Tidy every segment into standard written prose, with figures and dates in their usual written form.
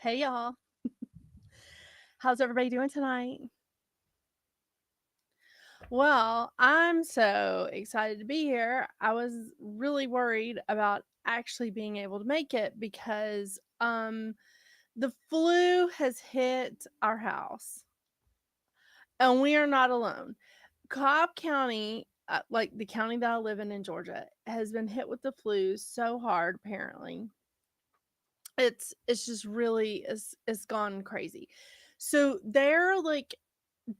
Hey y'all. How's everybody doing tonight? Well, I'm so excited to be here. I was really worried about actually being able to make it because the flu has hit our house and we are not alone. Cobb County, like the county that I live in Georgia, has been hit with the flu so hard apparently. It's just really it's gone crazy. So they're like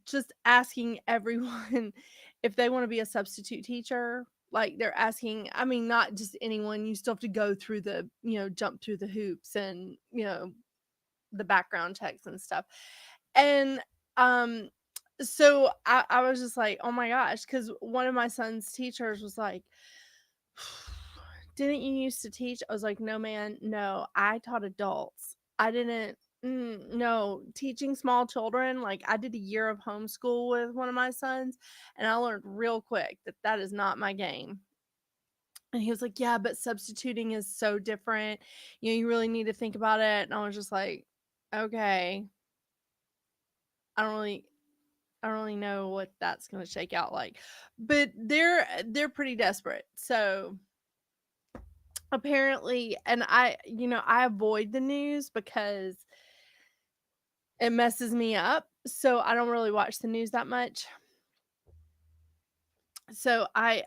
just asking everyone if they want to be a substitute teacher. Like they're asking, I mean, not just anyone, you still have to go through jump through the hoops and, the background checks and stuff. And um so I was just like, oh my gosh, because one of my son's teachers was like, didn't you used to teach? I was like, no, man, no, I taught adults. I didn't. No, teaching small children. Like I did a year of homeschool with one of my sons, and I learned real quick that that is not my game. And he was like, yeah, but substituting is so different. You really need to think about it. And I was just like, okay, I don't really, I don't really know what that's gonna shake out like. But they're pretty desperate. So apparently, and I avoid the news because it messes me up, so I don't really watch the news that much. So I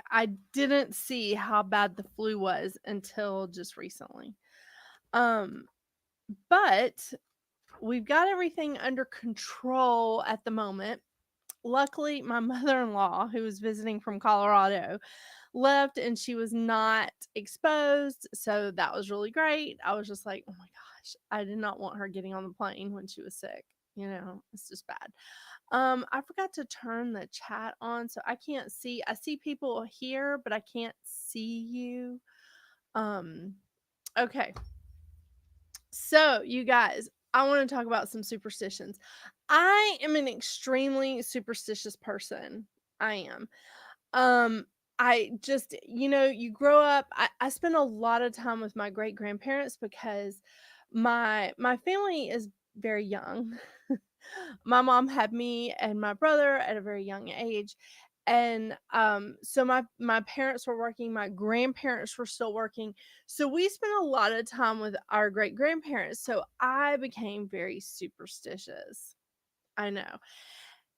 didn't see how bad the flu was until just recently. Um but we've got everything under control at the moment. Luckily, my mother-in-law, who was visiting from Colorado, left and she was not exposed, so that was really great. I was just like, "Oh my gosh, I did not want her getting on the plane when she was sick." It's just bad. I forgot to turn the chat on, so I can't see. I see people here, but I can't see you. Um, okay. So, you guys, I want to talk about some superstitions. I am an extremely superstitious person. I am. Um, I just, you grow up. I spend a lot of time with my great grandparents because my family is very young. My mom had me and my brother at a very young age, and so my parents were working, my grandparents were still working, so we spent a lot of time with our great grandparents, so I became very superstitious. I know.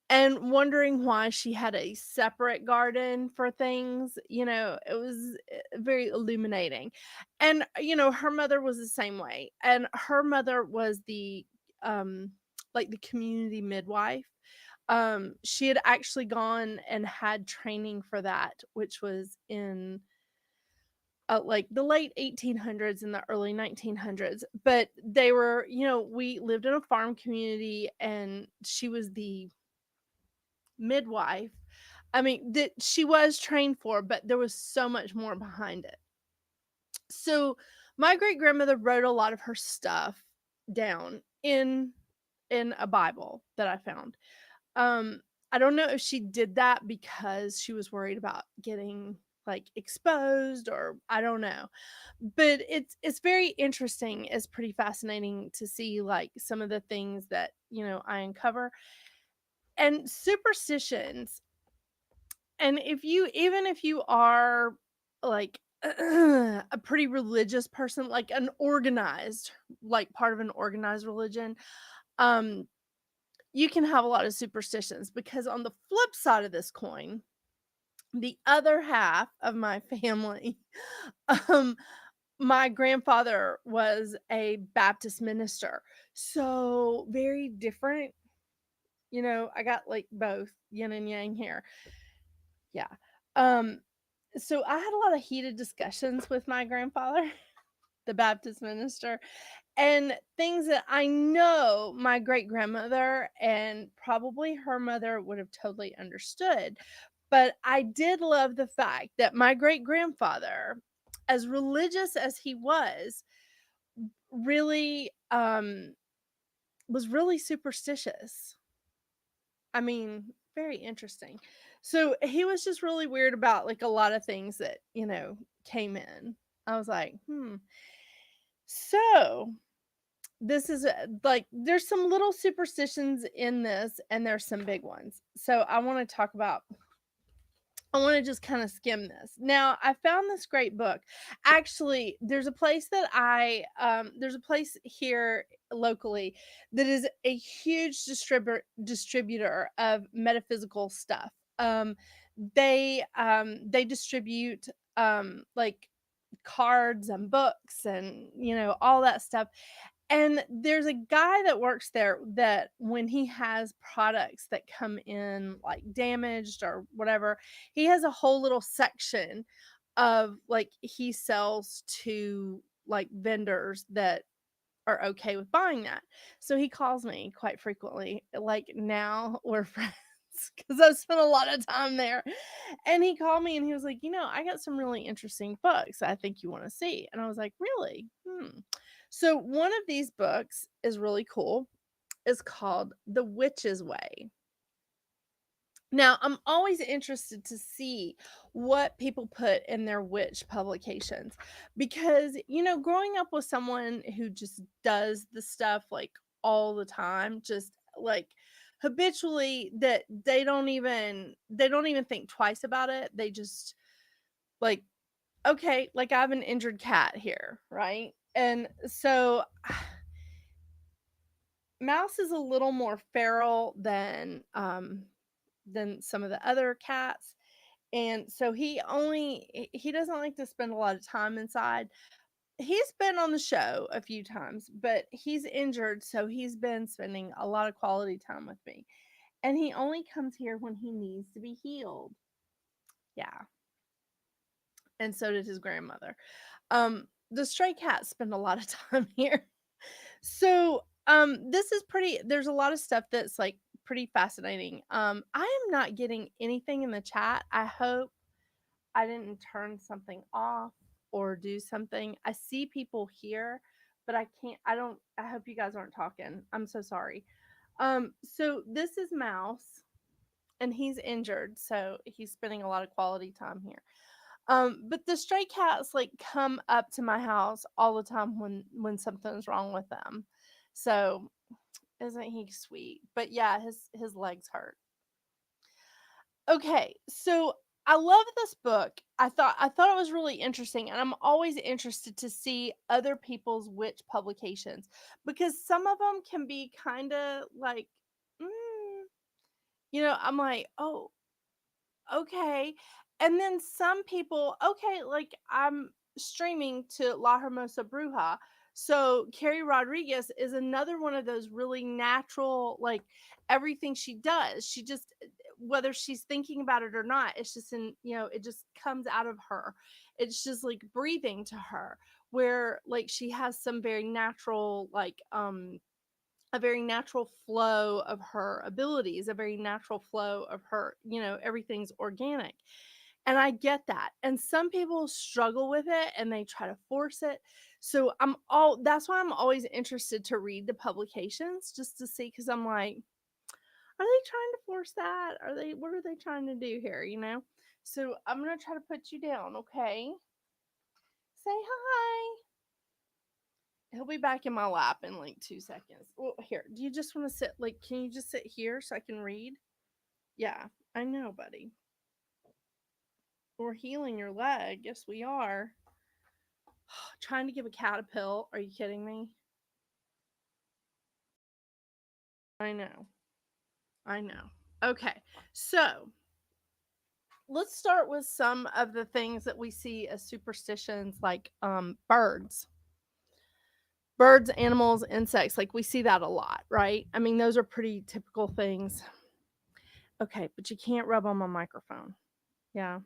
And wondering why she had a separate garden for things, it was very illuminating. And her mother was the same way, and her mother was the um like the community midwife. She had actually gone and had training for that, which was in like the late 1800s and the early 1900s. But they were, we lived in a farm community, and she was the midwife. I mean, that she was trained for, but there was so much more behind it. So my great grandmother wrote a lot of her stuff down in a Bible that I found. Um, I don't know if she did that because she was worried about getting like exposed, or I don't know. But it's very interesting. It's pretty fascinating to see like some of the things that, I uncover. And superstitions, and if you are like a pretty religious person, like an organized, like part of an organized religion, um you can have a lot of superstitions, because on the flip side of this coin, the other half of my family, um, my grandfather was a Baptist minister. So very different. I got like both yin and yang here. Yeah. Um, so I had a lot of heated discussions with my grandfather, the Baptist minister, and things that I know my great grandmother and probably her mother would have totally understood. But I did love the fact that my great grandfather, as religious as he really was really superstitious. I mean, very interesting. So he was just really weird about like a lot of things that, came in. I was like, hmm. So this is like there's some little superstitions in this, and there's some big ones. So I want to just kind of skim this. Now, I found this great book. Actually, there's a place here locally that is a huge distributor of metaphysical stuff. They distribute like cards and books and all that stuff. And there's a guy that works there that when he has products that come in like damaged or whatever, he has a whole little section of like he sells to like vendors that are okay with buying that. So he calls me quite frequently. Like now we're friends because I've spent a lot of time there. And he called me and he was like, I got some really interesting books I think you want to see. And I was like, really? So one of these books is really cool. It's called The Witch's Way. Now, I'm always interested to see what people put in their witch publications because, growing up with someone who just does the stuff like all the time, just like habitually that they don't even think twice about it. They just like, okay, like I have an injured cat here, right? And so Mouse is a little more feral than some of the other cats. And so he doesn't like to spend a lot of time inside. He's been on the show a few times, but he's injured, so he's been spending a lot of quality time with me. And he only comes here when he needs to be healed. Yeah. And so did his grandmother. The stray cats spend a lot of time here. So, this is pretty there's a lot of stuff that's like pretty fascinating. I am not getting anything in the chat. I hope I didn't turn something off or do something. I see people here, but I hope you guys aren't talking. I'm so sorry. So this is Mouse and he's injured, so he's spending a lot of quality time here. But the stray cats like come up to my house all the time when something's wrong with them. So isn't he sweet? But yeah, his legs hurt. Okay, so I love this book. I thought it was really interesting, and I'm always interested to see other people's witch publications because some of them can be kind of like, mm, I'm like, oh, okay. And then some people, okay, like I'm streaming to La Hermosa Bruja. So Carrie Rodriguez is another one of those really natural, like everything she does, she just, whether she's thinking about it or not, it's just it just comes out of her. It's just like breathing to her, where like she has some very natural, like, a very natural flow of her abilities, a very natural flow of her, everything's organic. And I get that. And some people struggle with it and they try to force it. So that's why I'm always interested to read the publications just to see, because I'm like, are they trying to force that? What are they trying to do here? So I'm gonna try to put you down, okay? Say hi. He'll be back in my lap in like 2 seconds. Well, here, do you just want to sit? Like, can you just sit here so I can read? Yeah, I know, buddy. We're healing your leg. Yes, we are. Trying to give a cat a pill. Are you kidding me? I know. I know. Okay, so let's start with some of the things that we see as superstitions, like birds, animals, insects. Like we see that a lot, right? I mean, those are pretty typical things. Okay, but you can't rub on my microphone. Yeah.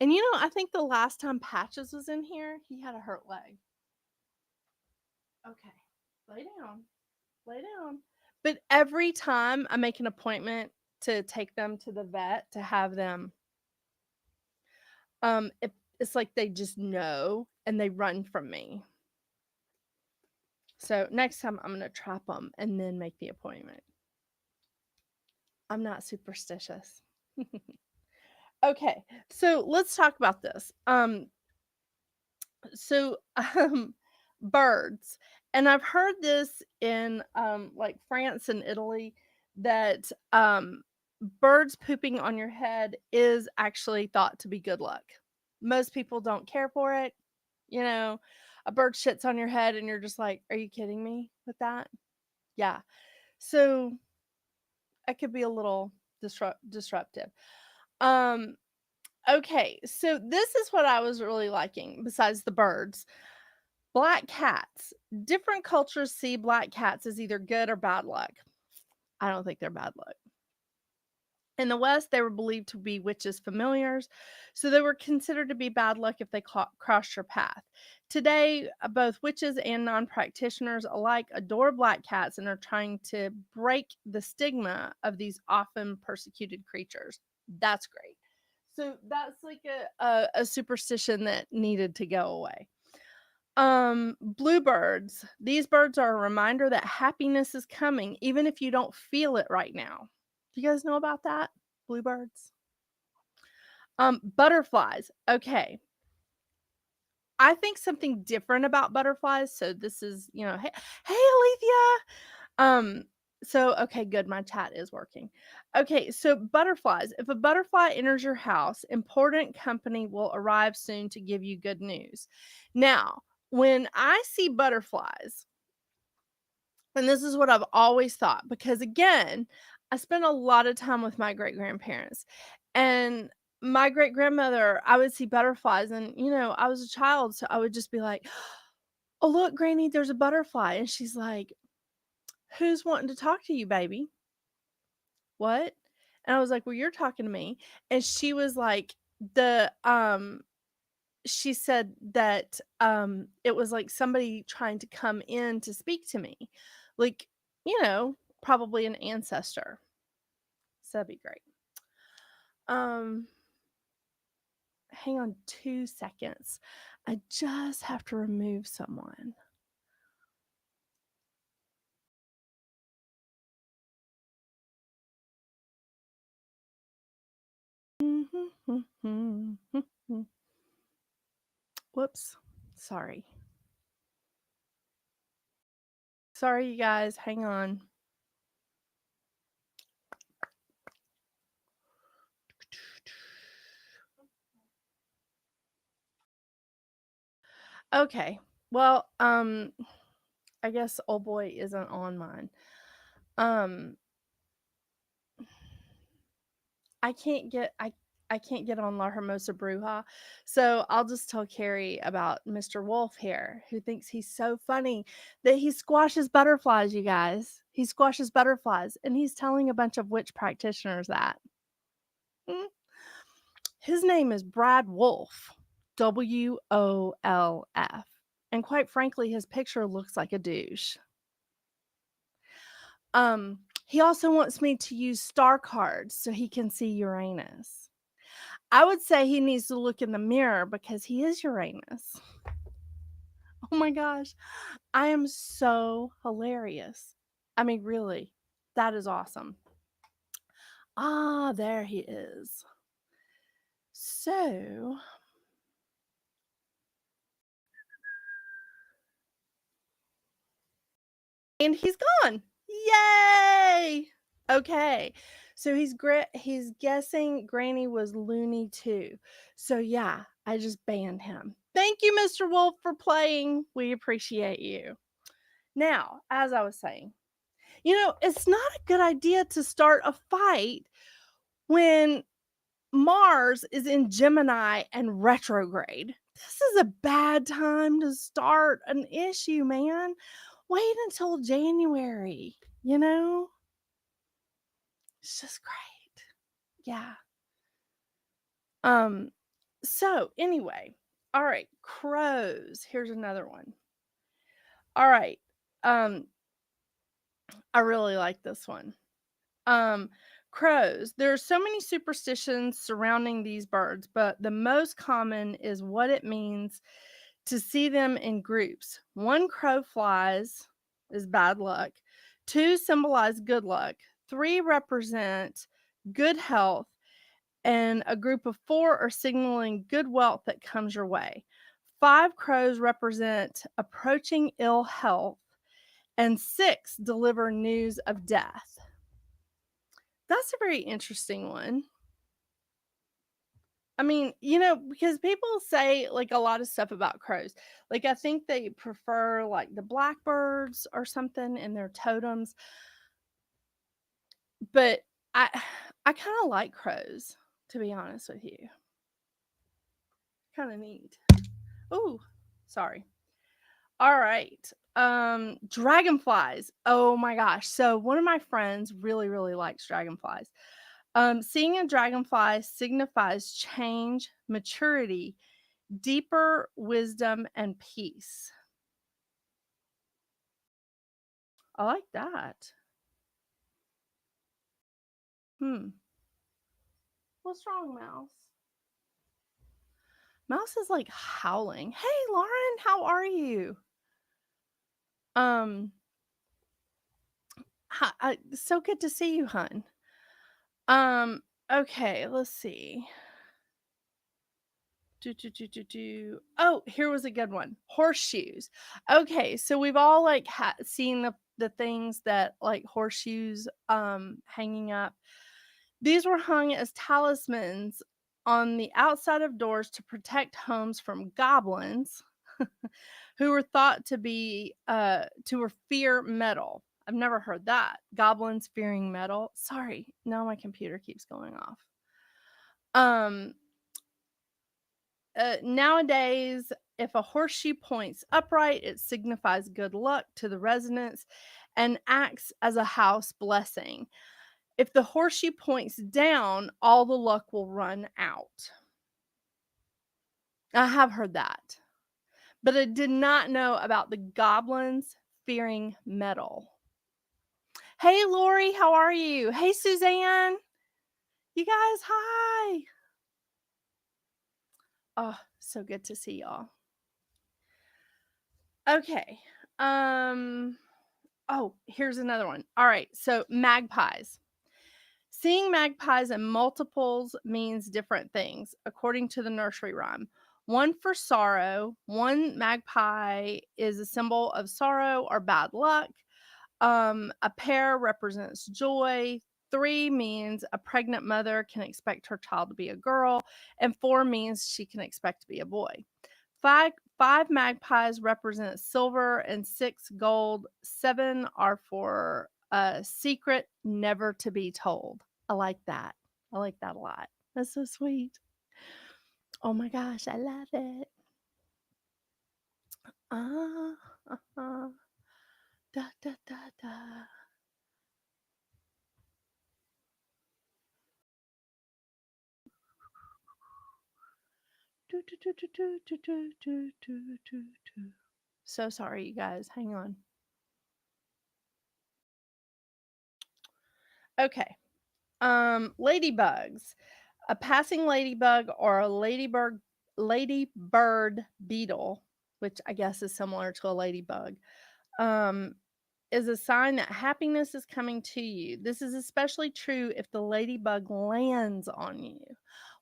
And I think the last time Patches was in here, he had a hurt leg. Okay. Lay down. Lay down. But every time I make an appointment to take them to the vet to have them, it's like they just know and they run from me. So next time I'm going to trap them and then make the appointment. I'm not superstitious. Okay, so let's talk about this. So birds. And I've heard this in like France and Italy that birds pooping on your head is actually thought to be good luck. Most people don't care for it. You know, a bird shits on your head and you're just like, are you kidding me with that? Yeah. So it could be a little disruptive. Um okay, so this is what I was really liking besides the birds. Black cats. Different cultures see black cats as either good or bad luck. I don't think they're bad luck. In the West, they were believed to be witches' familiars, so they were considered to be bad luck if they crossed your path. Today, both witches and non practitioners alike adore black cats and are trying to break the stigma of these often persecuted creatures. That's great. So that's like a superstition that needed to go away. Bluebirds. These birds are a reminder that happiness is coming, even if you don't feel it right now. Do you guys know about that? Bluebirds. Butterflies. Okay. I think something different about butterflies. So this is, hey Alethea. So okay, good. My chat is working. Okay, so butterflies. If a butterfly enters your house, important company will arrive soon to give you good news. Now, when I see butterflies, and this is what I've always thought, because again, I spent a lot of time with my great grandparents. And my great grandmother, I would see butterflies, and I was a child, so I would just be like, oh, look, Granny, there's a butterfly. And she's like, who's wanting to talk to you, baby? What? And I was like, well, you're talking to me. And she was like, she said that it was like somebody trying to come in to speak to me, like, probably an ancestor. So that'd be great. um Hang on 2 seconds. I just have to remove someone. Whoops. Sorry. Sorry, you guys. Hang on. Okay. Well, I guess old boy isn't on mine. Um, I can't get I can't get on La Hermosa Bruja, so I'll just tell Carrie about Mr. Wolf here, who thinks he's so funny that he squashes butterflies. You guys, he squashes butterflies, and he's telling a bunch of witch practitioners that. Mm. His name is Brad Wolf, WOLF, and quite frankly, his picture looks like a douche. He also wants me to use star cards so he can see Uranus. I would say he needs to look in the mirror because he is Uranus. Oh my gosh. I am so hilarious. I mean, really, that is awesome. Ah, there he is. So, and he's gone. Yay! Okay. So he's guessing Granny was loony too. So yeah, I just banned him. Thank you, Mr. Wolf, for playing. We appreciate you. Now, as I was saying, it's not a good idea to start a fight when Mars is in Gemini and retrograde. This is a bad time to start an issue, man. Wait until January, you know? It's just great. Yeah. Um so anyway, all right, crows. Here's another one. All right. Um I really like this one. Um, Crows. There are so many superstitions surrounding these birds, but the most common is what it means to see them in groups. One crow flies is bad luck, two symbolize good luck, three represent good health, and a group of four are signaling good wealth that comes your way. 5 crows represent approaching ill health, and 6 deliver news of death. That's a very interesting one. I mean, because people say like a lot of stuff about crows. Like I think they prefer like the blackbirds or something in their totems, but I I kind of like crows, to be honest with you. Kind of neat. Oh, sorry. All right. Dragonflies. Oh my gosh. So one of my friends really, really likes dragonflies. Seeing a dragonfly signifies change, maturity, deeper wisdom, and peace. I like that. Hmm. What's wrong, Mouse? Mouse is like howling. Hey, Lauren, how are you? Um, so good to see you, hun. Um, okay, let's see. Oh, here was a good one. Horseshoes. Okay, so we've all like seen the things that like horseshoes hanging up. These were hung as talismans on the outside of doors to protect homes from goblins who were thought to be to fear metal. I've never heard that. Goblins fearing metal. Sorry, now my computer keeps going off. Um Nowadays, if a horseshoe points upright, it signifies good luck to the residents and acts as a house blessing. If the horseshoe points down, all the luck will run out. I have heard that, but I did not know about the goblins fearing metal. Hey, Lori, how are you? Hey, Suzanne. You guys, hi. Oh, so good to see y'all. Okay. Um, Oh, here's another one. All right. So, magpies. Seeing magpies in multiples means different things, according to the nursery rhyme. One for sorrow, one magpie is a symbol of sorrow or bad luck. A pair represents joy. 3 means a pregnant mother can expect her child to be a girl. And 4 means she can expect to be a boy. Five magpies represent silver and 6 gold. 7 are for a secret never to be told. I like that. I like that a lot. That's so sweet. Oh my gosh, I love it. Ah, da da da da. Do, do, do, do, do, do, do, do, do, do, do. So sorry, you guys. Hang on. Okay. Ladybugs. A passing ladybug or a ladybird beetle, which I guess is similar to a ladybug, um, is a sign that happiness is coming to you. This is especially true if the ladybug lands on you.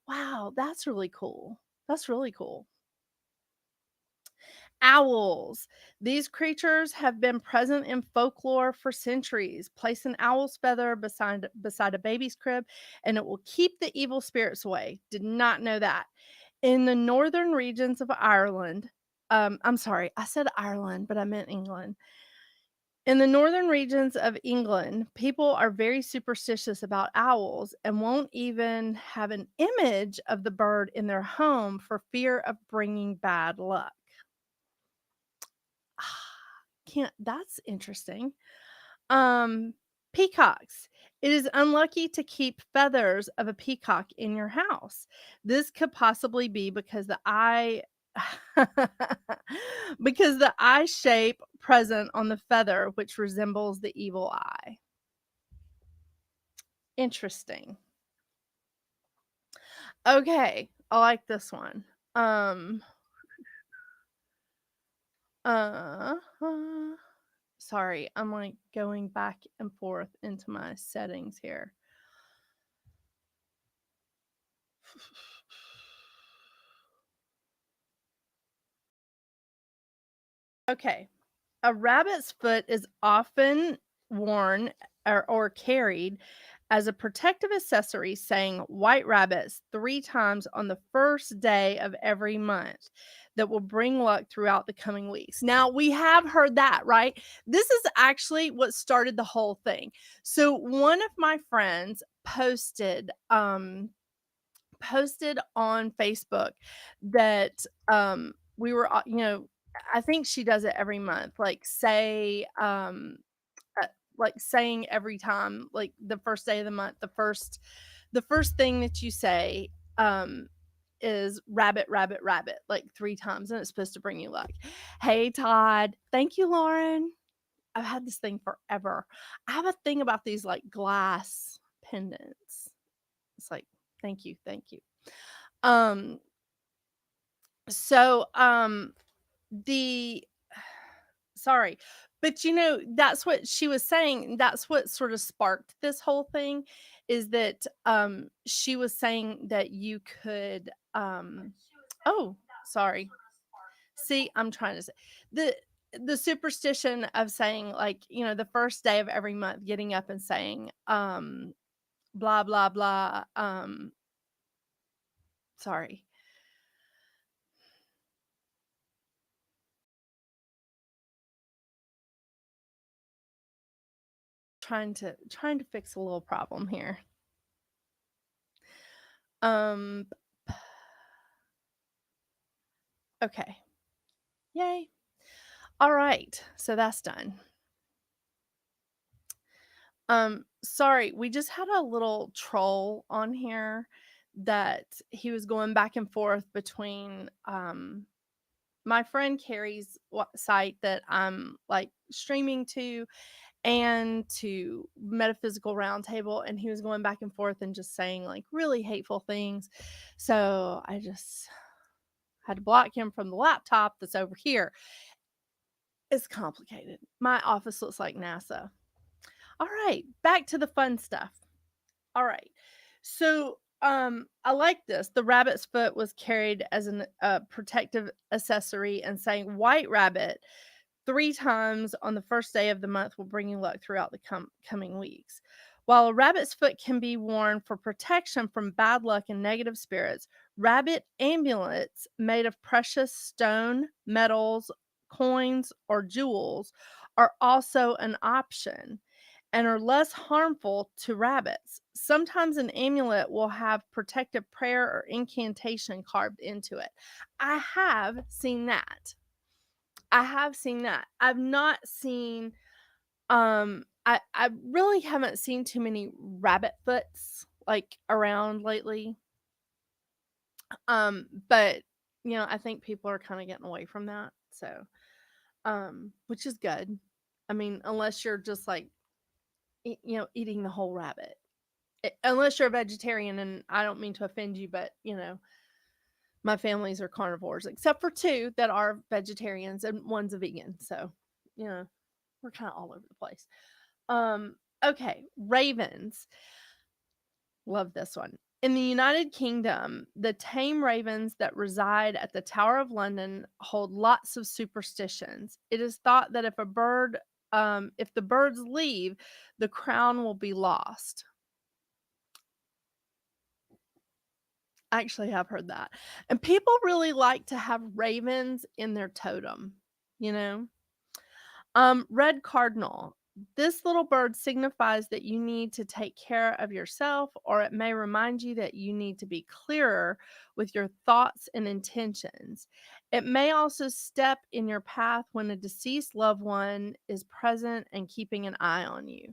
Wow, that's really cool. That's really cool. Owls. These creatures have been present in folklore for centuries. Place an owl's feather beside a baby's crib and it will keep the evil spirits away. Did not know that. In the northern regions of Ireland, I'm sorry, I said Ireland, but I meant England. In the northern regions of England, people are very superstitious about owls and won't even have an image of the bird in their home for fear of bringing bad luck. Can't That's interesting. Um, Peacocks. It is unlucky to keep feathers of a peacock in your house. This could possibly be because the eye because the eye shape present on the feather which resembles the evil eye. Interesting. Okay, I like this one. Um uh, uh Sorry, I'm like going back and forth into my settings here. Okay. A rabbit's foot is often worn or carried as a protective accessory, saying white rabbits 3 times on the first day of every month that will bring luck throughout the coming weeks. Now, we have heard that, right? This is actually what started the whole thing. So, one of my friends posted on Facebook that we were I think she does it every month, like saying every time, like the first day of the month, the first thing that you say is rabbit, rabbit, rabbit, like 3 times, and it's supposed to bring you luck. Hey Todd, thank you, Lauren. I've had this thing forever. I have a thing about these like glass pendants. It's like, thank you, thank you. Um, so the sorry, but that's what she was saying. That's what sort of sparked this whole thing, is that she was saying that you could oh, sorry. See, I'm trying to say the the superstition of saying, like, the first day of every month getting up and saying blah blah blah, sorry. Trying to fix a little problem here. Um okay. Yay. All right. So that's done. Sorry, we just had a little troll on here that he was going back and forth between my friend Carrie's site that I'm like streaming to, and to Metaphysical Round Table, and he was going back and forth and just saying like really hateful things. So I just had to block him from the laptop that's over here. It's complicated. My office looks like NASA. All right, back to the fun stuff. All right. So, I like this. The rabbit's foot was carried as an protective accessory, and saying white rabbit 3 times on the first day of the month will bring you luck throughout the coming weeks. While a rabbit's foot can be worn for protection from bad luck and negative spirits, rabbit amulets made of precious stone, metals, coins, or jewels are also an option and are less harmful to rabbits. Sometimes an amulet will have protective prayer or incantation carved into it. I have seen that. I have seen that. I've not seen I really haven't seen too many rabbit foots like around lately. But I think people are kind of getting away from that. So, which is good. I mean, unless you're just like eating the whole rabbit. Unless you're a vegetarian, and I don't mean to offend you, but my families are carnivores, except for two that are vegetarians and one's a vegan. So, you know, we're kind of all over the place. Um, okay, ravens. Love this one. In the United Kingdom, the tame ravens that reside at the Tower of London hold lots of superstitions. It is thought that if the birds leave, the crown will be lost. I actually have heard that. And people really like to have ravens in their totem, you know? Red cardinal. This little bird signifies that you need to take care of yourself, or it may remind you that you need to be clearer with your thoughts and intentions. It may also step in your path when a deceased loved one is present and keeping an eye on you.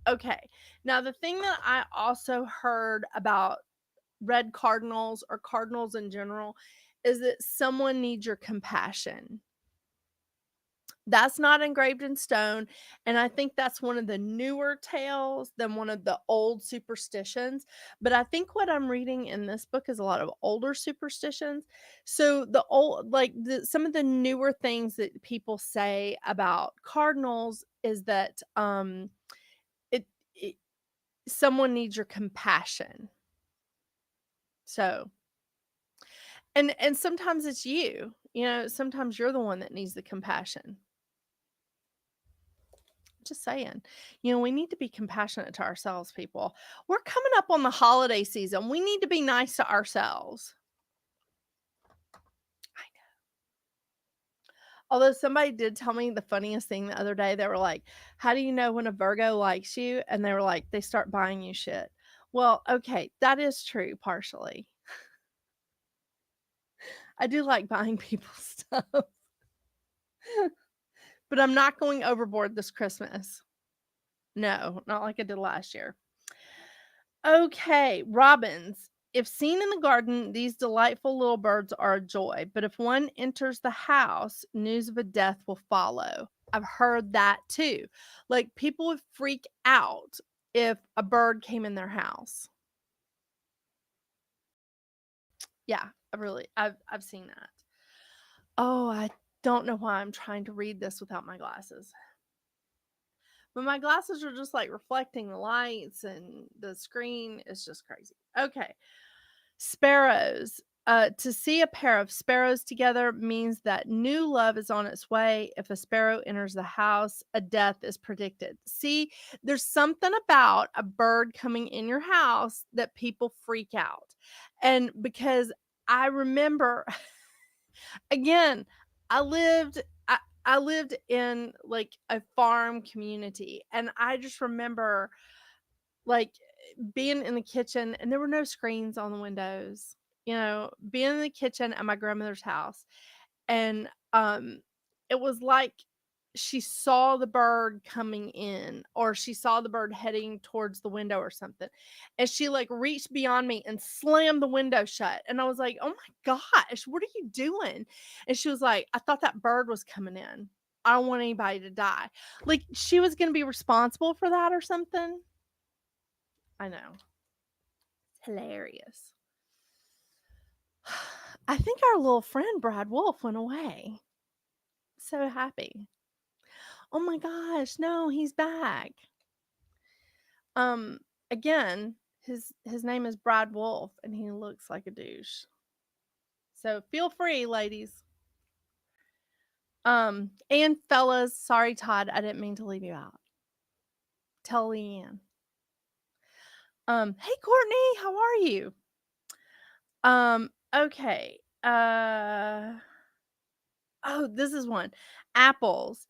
Okay. Now, the thing that I also heard about red cardinals or cardinals in general is that someone needs your compassion. That's not engraved in stone, and I think that's one of the newer tales than one of the old superstitions, but I think what I'm reading in this book is a lot of older superstitions. So the old like, some of the newer things that people say about cardinals is that, it someone needs your compassion. So and sometimes it's you. sometimes you're the one that needs the compassion. Just saying. We need to be compassionate to ourselves, people. We're coming up on the holiday season. We need to be nice to ourselves. I know. Although somebody did tell me the funniest thing the other day. They were like, "How do you know when a Virgo likes you?" And they were like, "They start buying you shit." Well, okay, that is true partially. I do like buying people stuff, but I'm not going overboard this Christmas. No, not like I did last year. Okay, robins. If seen in the garden, these delightful little birds are a joy, but if one enters the house, news of a death will follow. I've heard that too. Like people would freak out if a bird came in their house. Yeah, I've seen that. Oh, I don't know why I'm trying to read this without my glasses. But my glasses are just like reflecting the lights and the screen is just crazy. Okay. Sparrows. To see a pair of sparrows together means that new love is on its way. If a sparrow enters the house, a death is predicted. See, there's something about a bird coming in your house that people freak out. And because I remember, again, I lived. I lived in like a farm community, and I just remember like being in the kitchen and there were no screens on the windows, being in the kitchen at my grandmother's house. And it was like she saw the bird coming in or she saw the bird heading towards the window or something. And she like reached beyond me and slammed the window shut. And I was like, "Oh my gosh, what are you doing?" And she was like, "I thought that bird was coming in. I don't want anybody to die." Like she was going to be responsible for that or something. I know. Hilarious. I think our little friend Brad Wolf went away. So happy. Oh my gosh, no, he's back. Um again, his name is Brad Wolf and he looks like a douche. So feel free, ladies. And fellas, sorry Todd, I didn't mean to leave you out. Tell Leanne. Hey Courtney, how are you? Okay. Oh, this is one. Apples.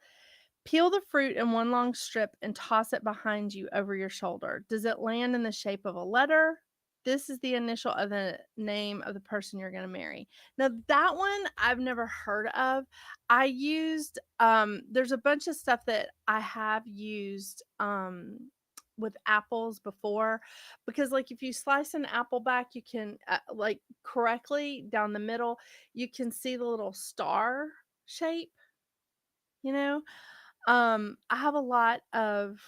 Peel the fruit in one long strip and toss it behind you over your shoulder. Does it land in the shape of a letter? This is the initial of the name of the person you're going to marry. Now, that one I've never heard of. I used, there's a bunch of stuff that I have used with apples before because, like, if you slice an apple back, you can, like, correctly down the middle, you can see the little star shape, you know? I have a lot of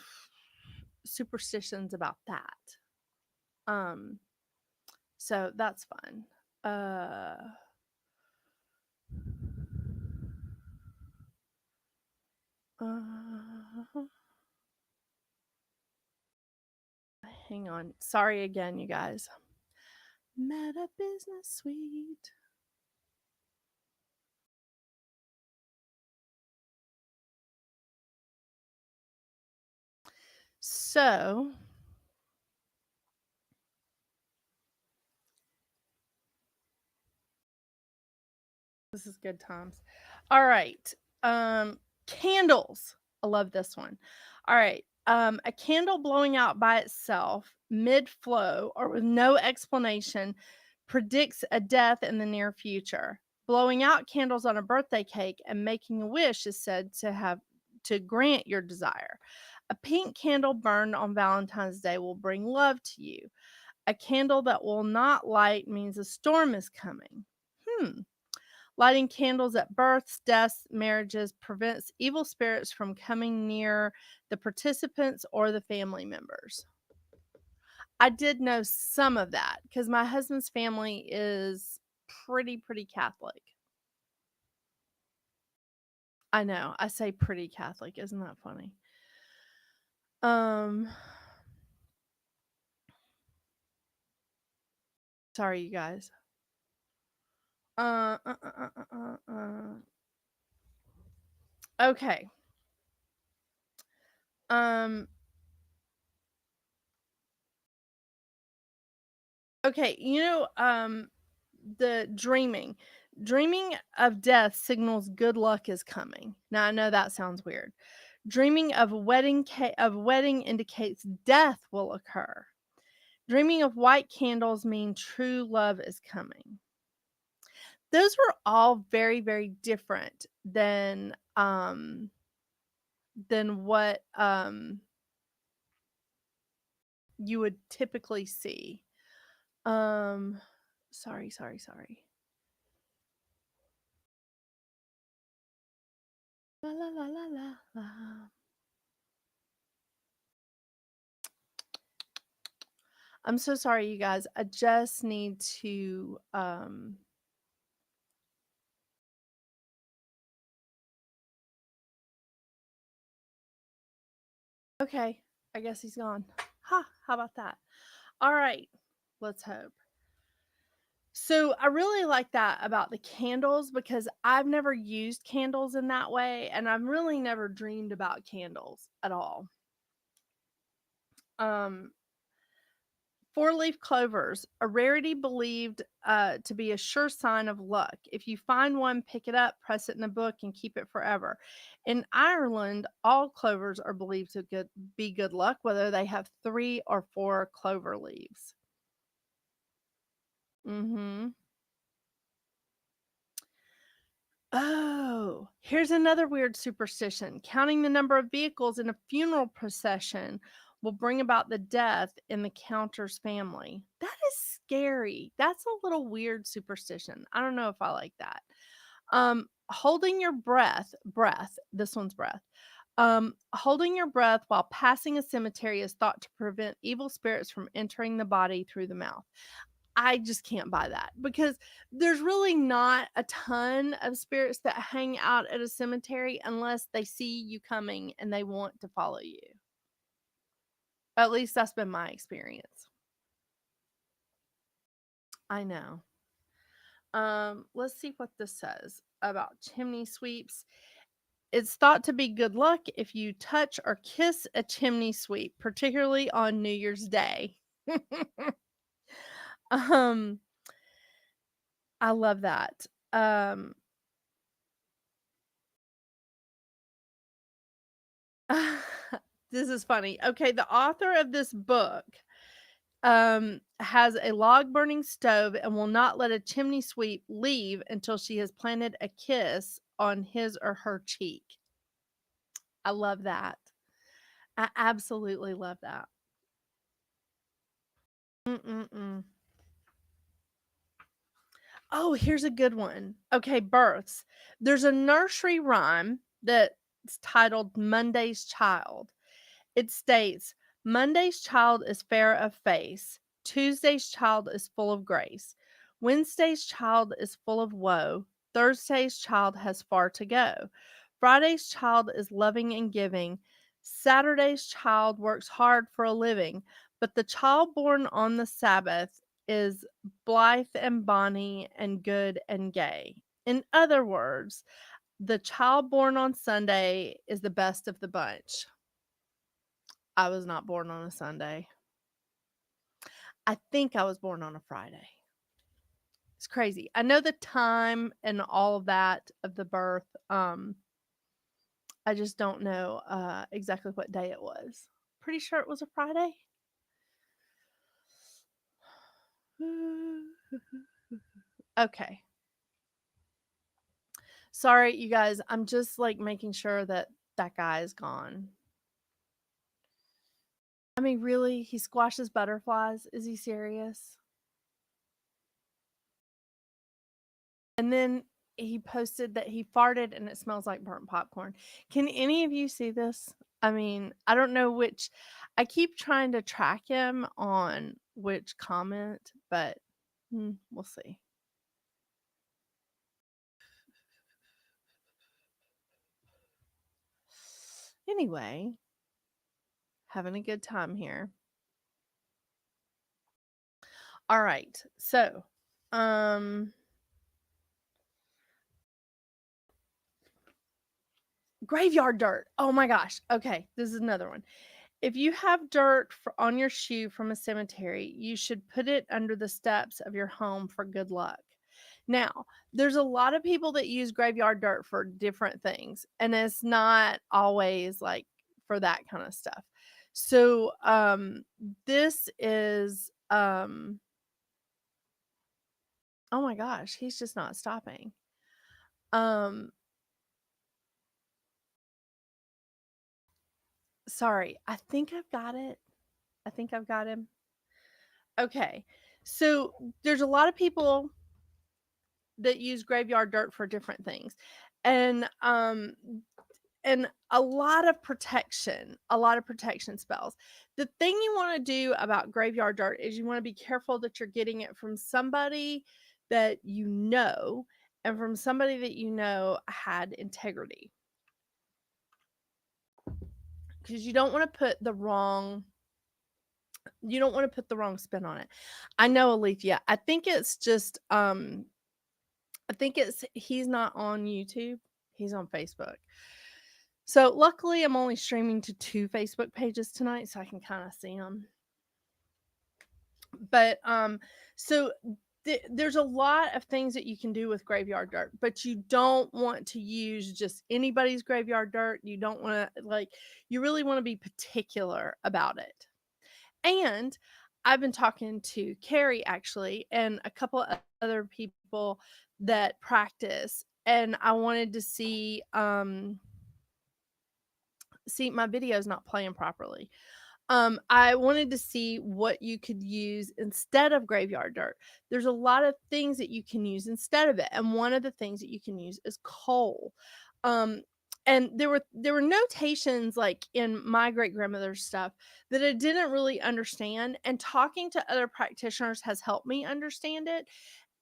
superstitions about that. Um, so that's fun. Uh, hang on. Sorry again, you guys. Meta Business Suite. So, this is good times. All right. Candles. I love this one. All right. A candle blowing out by itself mid flow or with no explanation predicts a death in the near future. Blowing out candles on a birthday cake and making a wish is said to grant your desire. A pink candle burned on Valentine's Day will bring love to you. A candle that will not light means a storm is coming. Lighting candles at births, deaths, marriages prevents evil spirits from coming near the participants or the family members. I did know some of that because my husband's family is pretty Catholic. I know. I say pretty Catholic. Isn't that funny? Um Sorry you guys. Uh, uh, uh, uh, uh, uh. Okay. Um, okay, the dreaming. Dreaming of death signals good luck is coming. Now I know that sounds weird. Dreaming of wedding indicates death will occur. Dreaming of white candles mean true love is coming. Those were all very, very different than what you would typically see. Um sorry. La la la la la la. I'm so sorry, you guys. I just need to okay, I guess he's gone. Ha, how about that? All right. Let's hope. So I really like that about the candles because I've never used candles in that way and I've really never dreamed about candles at all. Um, Four-leaf clovers, a rarity believed to be a sure sign of luck. If you find one, pick it up, press it in a book, and keep it forever. In Ireland, all clovers are believed to be good luck, whether they have 3 or 4 clover leaves. Mm-hmm. Oh, here's another weird superstition. Counting the number of vehicles in a funeral procession will bring about the death in the counter's family. That is scary. That's a little weird superstition. I don't know if I like that. Holding your breath, this one's breath. Holding your breath while passing a cemetery is thought to prevent evil spirits from entering the body through the mouth. I just can't buy that because there's really not a ton of spirits that hang out at a cemetery unless they see you coming and they want to follow you. At least that's been my experience. I know. Let's see what this says about chimney sweeps. It's thought to be good luck if you touch or kiss a chimney sweep, particularly on New Year's Day. um, I love that. This is funny. Okay, the author of this book has a log burning stove and will not let a chimney sweep leave until she has planted a kiss on his or her cheek. I love that. I absolutely love that. Mm-mm-mm. Oh, here's a good one. Okay, births. There's a nursery rhyme that's titled Monday's Child. It states, Monday's child is fair of face. Tuesday's child is full of grace. Wednesday's child is full of woe. Thursday's child has far to go. Friday's child is loving and giving. Saturday's child works hard for a living. But the child born on the Sabbath is blithe and bonny and good and gay. In other words, the child born on Sunday is the best of the bunch. I was not born on a Sunday. I think I was born on a Friday. It's crazy. I know the time and all of that of the birth. I just don't know exactly what day it was. Pretty sure it was a Friday. Okay. Sorry, you guys. I'm just like making sure that that guy is gone. I mean, really? He squashes butterflies? Is he serious? And then he posted that he farted and it smells like burnt popcorn. Can any of you see this? I mean, I don't know which. I keep trying to track him on which comment, but we'll see. Anyway, having a good time here. All right. So, um Graveyard dirt. Oh my gosh. Okay, this is another one. If you have dirt on your shoe from a cemetery, you should put it under the steps of your home for good luck. Now, there's a lot of people that use graveyard dirt for different things, and it's not always like for that kind of stuff. So, this is oh my gosh, he's just not stopping. Um, sorry, I think I've got it. I think I've got him. Okay. So there's a lot of people that use graveyard dirt for different things. And a lot of protection spells. The thing you want to do about graveyard dirt is you want to be careful that you're getting it from somebody that you know and from somebody that you know had integrity. Because you don't want to put the wrong spin on it. I know, Alethea. I think it's he's not on YouTube. He's on Facebook. So luckily, I'm only streaming to 2 Facebook pages tonight, so I can kind of see them. But so there's a lot of things that you can do with graveyard dirt, but you don't want to use just anybody's graveyard dirt. You don't want to you really want to be particular about it. And I've been talking to Carrie actually, and a couple of other people that practice, and I wanted to see my video's not playing properly. I wanted to see what you could use instead of graveyard dirt. There's a lot of things that you can use instead of it, and one of the things that you can use is coal. Um, and there were notations like in my great grandmother's stuff that I didn't really understand, and talking to other practitioners has helped me understand it.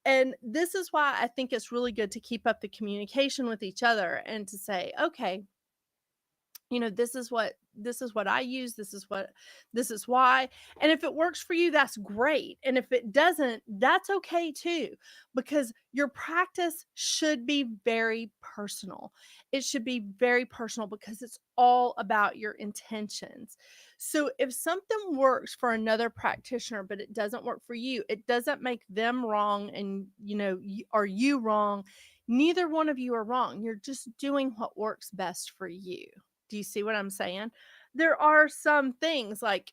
And this is why I think it's really good to keep up the communication with each other and to say, okay, this is what I use, this is why. And if it works for you, that's great. And if it doesn't, that's okay too, because your practice should be very personal. It should be very personal because it's all about your intentions. So if something works for another practitioner but it doesn't work for you, it doesn't make them wrong, and are you wrong. Neither one of you are wrong. You're just doing what works best for you. Do you see what I'm saying? There are some things like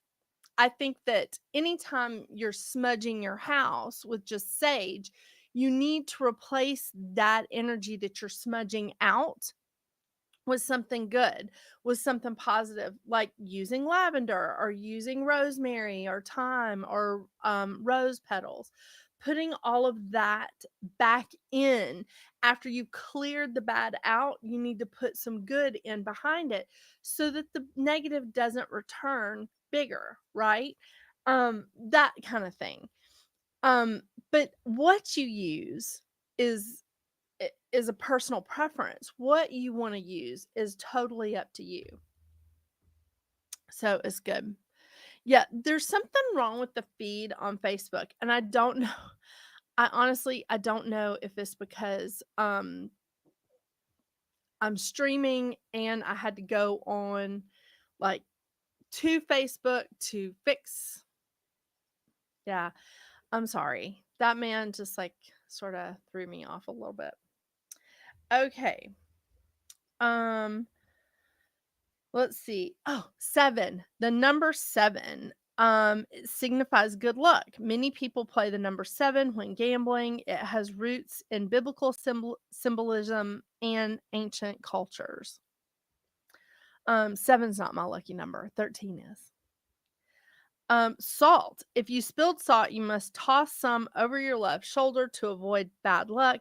I think that anytime you're smudging your house with just sage, you need to replace that energy that you're smudging out with something good, with something positive, like using lavender or using rosemary or thyme or rose petals. Putting all of that back in after you cleared the bad out, you need to put some good in behind it so that the negative doesn't return bigger, right? That kind of thing. But what you use is is a personal preference. What you want to use is totally up to you. So it's good. Yeah, there's something wrong with the feed on Facebook, and I don't know. I don't know if it's because I'm streaming and I had to go on like to Facebook to fix. Yeah, I'm sorry. That man just like sort of threw me off a little bit. Okay. Um Let's see. Oh, 7. The number 7 it signifies good luck. Many people play the number 7 when gambling. It has roots in biblical symbolism and ancient cultures. 7's not my lucky number. 13 is. Salt. If you spilled salt, you must toss some over your left shoulder to avoid bad luck.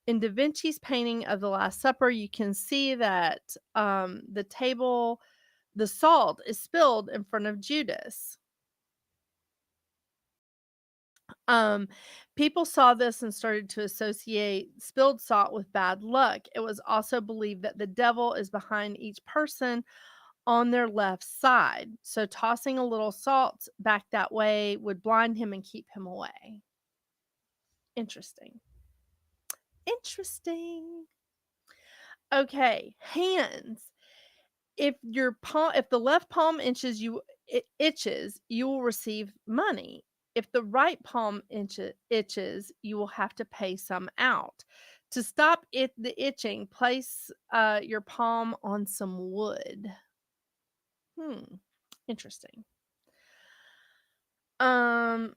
In Da Vinci's painting of the Last Supper, you can see that the salt is spilled in front of Judas. Um, People saw this and started to associate spilled salt with bad luck. It was also believed that the devil is behind each person on their left side. So tossing a little salt back that way would blind him and keep him away. Interesting. Interesting. Okay, hands. If the left palm itches, you will receive money. If the right palm itches, you will have to pay some out. To stop the itching, place your palm on some wood. Interesting. Um,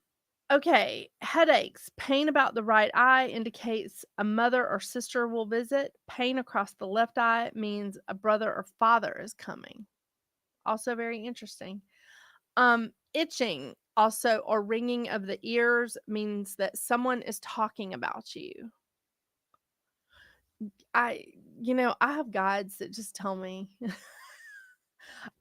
okay, headaches. Pain about the right eye indicates a mother or sister will visit. Pain across the left eye means a brother or father is coming. Also very interesting. Itching also or ringing of the ears means that someone is talking about you. I I have guides that just tell me.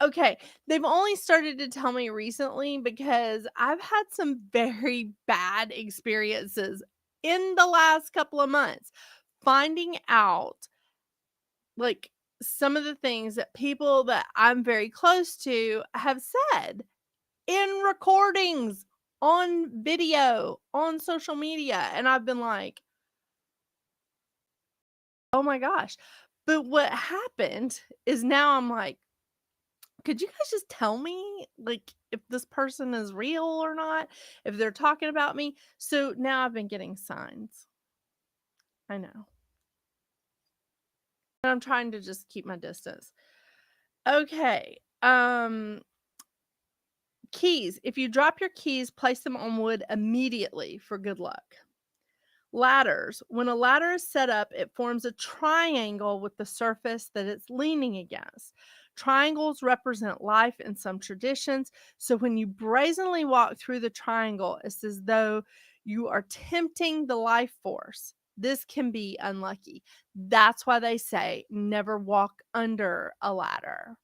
Okay, they've only started to tell me recently because I've had some very bad experiences in the last couple of months finding out like some of the things that people that I'm very close to have said in recordings, on video, on social media, and I've been like, "Oh my gosh." But what happened is now I'm like, "Could you guys just tell me, like, if this person is real or not? If they're talking about me?" So now I've been getting signs. I know. I'm trying to just keep my distance. Okay. Keys. If you drop your keys, place them on wood immediately for good luck. Ladders. When a ladder is set up, it forms a triangle with the surface that it's leaning against. Triangles represent life in some traditions. So when you brazenly walk through the triangle, it's as though you are tempting the life force. This can be unlucky. That's why they say never walk under a ladder.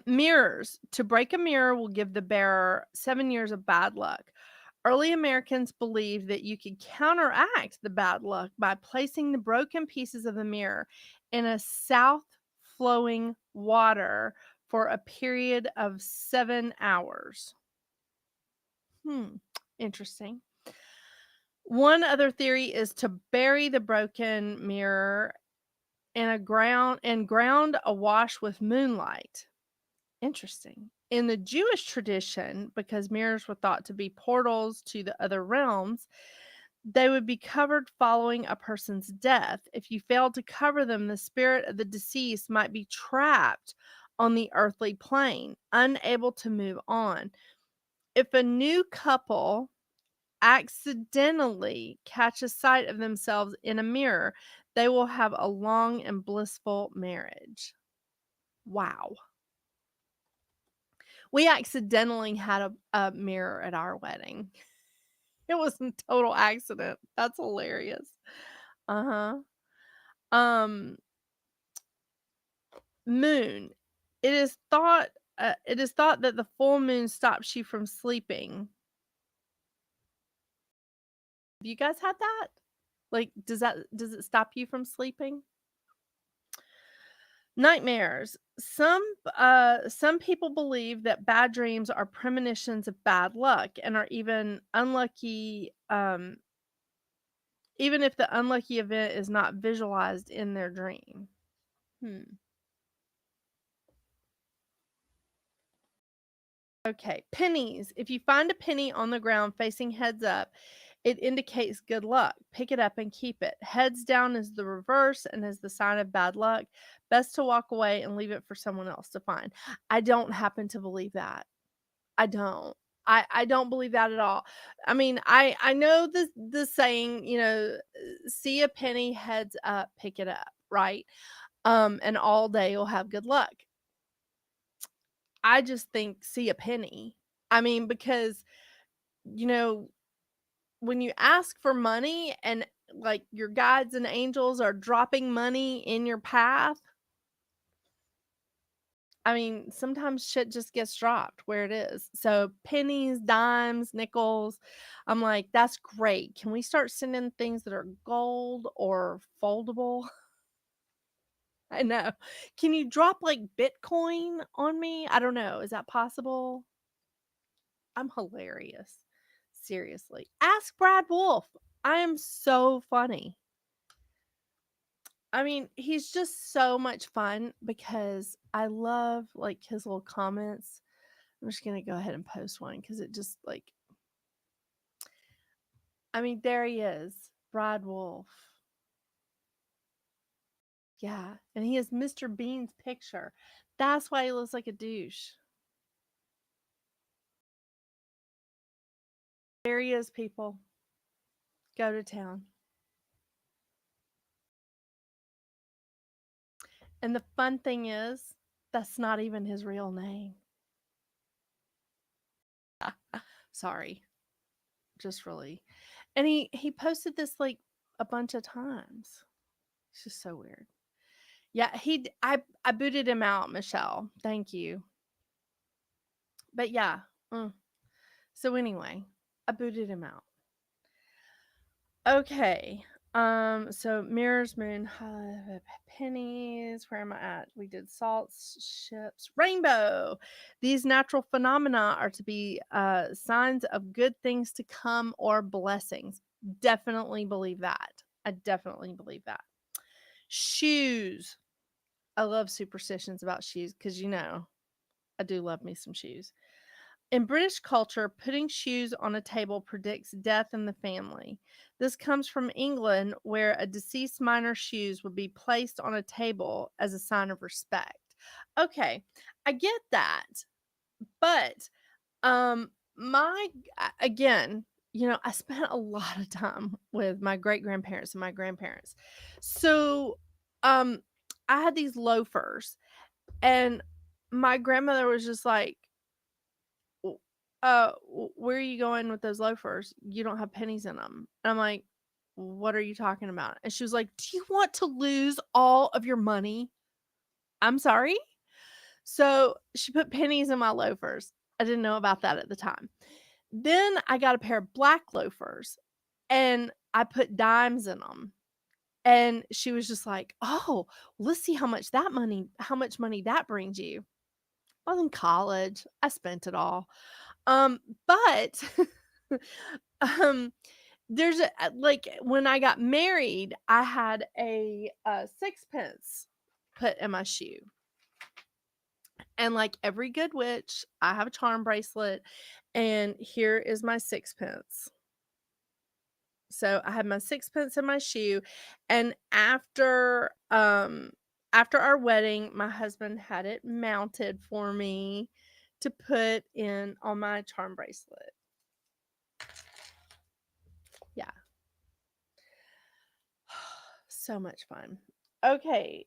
Mirrors. To break a mirror will give the bearer 7 years of bad luck. Early Americans believed that you could counteract the bad luck by placing the broken pieces of the mirror in a south flowing water for a period of 7 hours. Interesting. One other theory is to bury the broken mirror in a ground awash with moonlight. Interesting. In the Jewish tradition, because mirrors were thought to be portals to the other realms, they would be covered following a person's death. If you failed to cover them, the spirit of the deceased might be trapped on the earthly plane, unable to move on. If a new couple accidentally catches sight of themselves in a mirror, they will have a long and blissful marriage. Wow. We accidentally had a mirror at our wedding. It was a total accident. That's hilarious. Uh-huh. Um, moon. It is thought that the full moon stops you from sleeping. Have you guys had that? Like, does it stop you from sleeping? Nightmares. Some people believe that bad dreams are premonitions of bad luck and are even unlucky even if the unlucky event is not visualized in their dream. Hmm. Okay, pennies. If you find a penny on the ground facing heads up, it indicates good luck. Pick it up and keep it. Heads down is the reverse and is the sign of bad luck. Best to walk away and leave it for someone else to find. I don't happen to believe that. I don't. I don't believe that at all. I mean, I know the saying, see a penny heads up, pick it up, right? And all day you'll have good luck. I just think see a penny. I mean, because you know, when you ask for money and like your guides and angels are dropping money in your path, I mean, sometimes shit just gets dropped where it is. So pennies, dimes, nickels, I'm like, that's great. Can we start sending things that are gold or foldable? I know. Can you drop like Bitcoin on me? I don't know. Is that possible? I'm hilarious. Seriously. Ask Brad Wolf. I am so funny. I mean, he's just so much fun because I love, like, his little comments. I'm just gonna go ahead and post one because it just, like, I mean, there he is, Brad Wolf. Yeah, and he has Mr. Bean's picture. That's why he looks like a douche. There he is, people. Go to town. And the fun thing is, that's not even his real name. Sorry. Just really. And he posted this like a bunch of times. It's just so weird. Yeah, I booted him out, Michelle. Thank you. But yeah. So anyway, I booted him out. Okay. So mirrors, moon, pennies. Where am I at? We did salts, ships, rainbow. These natural phenomena are to be signs of good things to come or blessings. Definitely believe that. I definitely believe that. Shoes. I love superstitions about shoes because I do love me some shoes. In British culture, putting shoes on a table predicts death in the family. This comes from England, where a deceased miner's shoes would be placed on a table as a sign of respect. Okay, I get that, but my again, I spent a lot of time with my great grandparents and my grandparents, so um, I had these loafers, and my grandmother was just like, where are you going with those loafers? You don't have pennies in them. And I'm like, what are you talking about? And she was like, do you want to lose all of your money? I'm sorry. So she put pennies in my loafers. I didn't know about that at the time. Then I got a pair of black loafers and I put dimes in them. And she was just like, oh, let's see how much money that brings you. I was in college. I spent it all. But um, there's like when I got married, I had a sixpence put in my shoe. And like every good witch, I have a charm bracelet, and here is my sixpence. So I had my sixpence in my shoe, and after our wedding, my husband had it mounted for me to put in on my charm bracelet. Yeah. So much fun. Okay.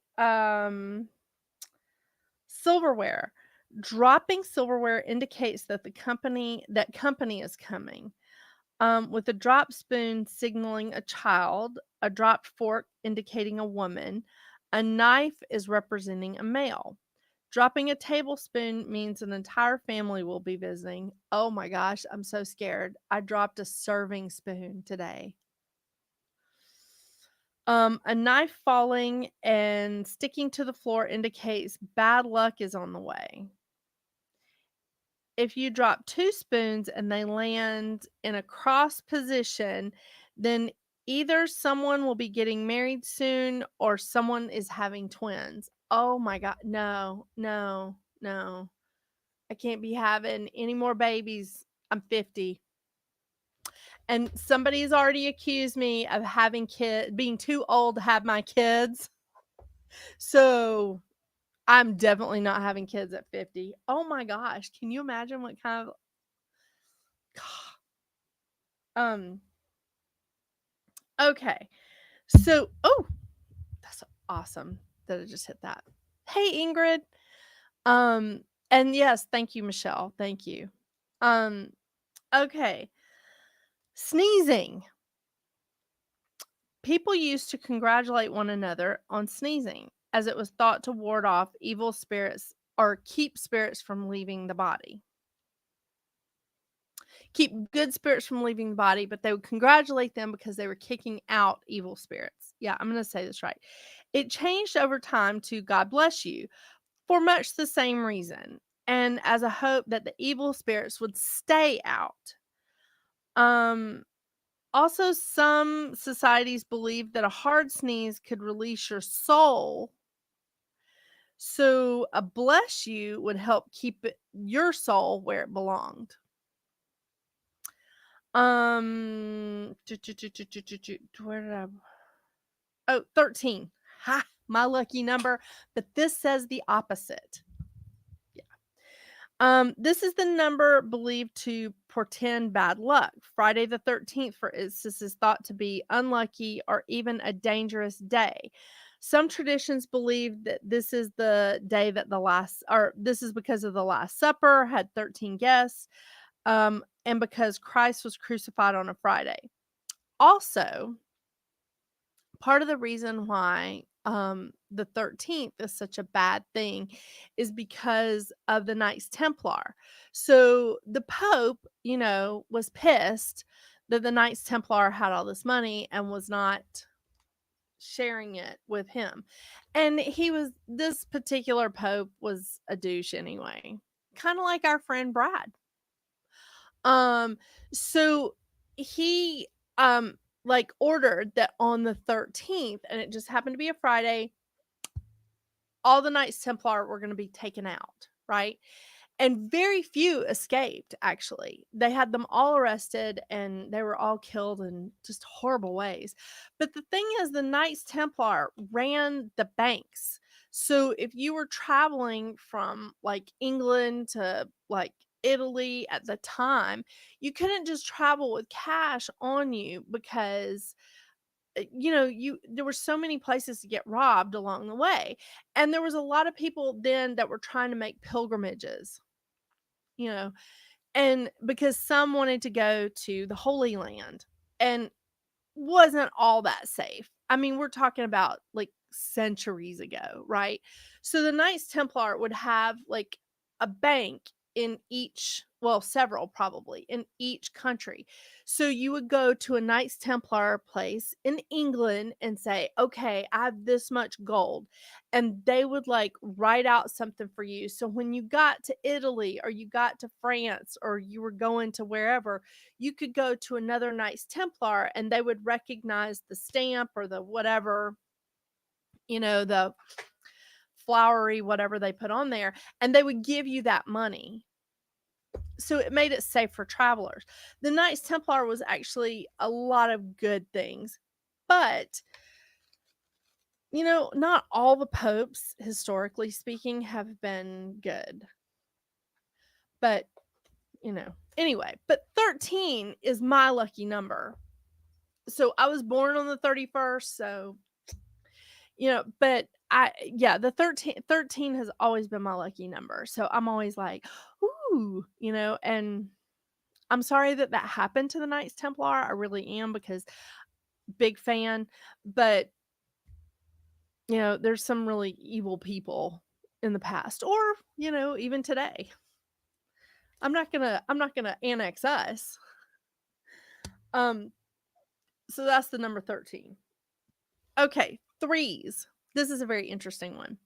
Silverware. Dropping silverware indicates that company is coming. With a drop spoon signaling a child, a dropped fork indicating a woman, a knife is representing a male. Dropping a tablespoon means an entire family will be visiting. Oh my gosh, I'm so scared. I dropped a serving spoon today. A knife falling and sticking to the floor indicates bad luck is on the way. If you drop two spoons and they land in a cross position, then either someone will be getting married soon or someone is having twins. Oh my God. No, no, no. I can't be having any more babies. I'm 50. And somebody's already accused me of having being too old to have my kids. So I'm definitely not having kids at 50. Oh my gosh. Can you imagine what kind of um okay. So that's awesome that I just hit that. Hey Ingrid. Um and yes, thank you, Michelle. Thank you. Um okay. Sneezing. People used to congratulate one another on sneezing, as it was thought to ward off evil spirits or keep spirits from leaving the body. Keep good spirits from leaving the body, but they would congratulate them because they were kicking out evil spirits. Yeah, I'm going to say this right. It changed over time to God bless you for much the same reason, and as a hope that the evil spirits would stay out. Um Also, some societies believe that a hard sneeze could release your soul. So a bless you would help keep your soul where it belonged. Where did I? Oh, 13. Ha! My lucky number. But this says the opposite. Yeah. This is the number believed to portend bad luck. Friday the 13th, for instance, is thought to be unlucky or even a dangerous day. Some traditions believe that this is the day that this is because of the Last Supper had 13 guests, and because Christ was crucified on a Friday. Also, part of the reason why the 13th is such a bad thing is because of the Knights Templar. So the Pope, was pissed that the Knights Templar had all this money and was not sharing it with him. And this particular Pope was a douche anyway, kind of like our friend Brad. Um, so he like ordered that on the 13th, and it just happened to be a Friday, all the Knights Templar were going to be taken out, right? And very few escaped, actually. They had them all arrested and they were all killed in just horrible ways. But the thing is, the Knights Templar ran the banks. So if you were traveling from like England to like Italy at the time, you couldn't just travel with cash on you because you there were so many places to get robbed along the way. And there was a lot of people then that were trying to make pilgrimages, you know, and because some wanted to go to the Holy Land and wasn't all that safe. I mean, we're talking about like centuries ago, right? So the Knights Templar would have like a bank in each, well, several probably in each country. So you would go to a Knights Templar place in England and say, okay, I have this much gold. And they would like write out something for you. So when you got to Italy or you got to France or you were going to wherever, you could go to another Knights Templar and they would recognize the stamp or the whatever, the flowery whatever they put on there, and they would give you that money. So it made it safe for travelers. The Knights Templar was actually a lot of good things, but not all the popes, historically speaking, have been good. But, anyway, but 13 is my lucky number. So I was born on the 31st, so but the 13 has always been my lucky number. So I'm always like, ooh, and I'm sorry that happened to the Knights Templar. I really am, because big fan, but there's some really evil people in the past, or even today. I'm not gonna annex us. So that's the number 13. Okay, threes. This is a very interesting one.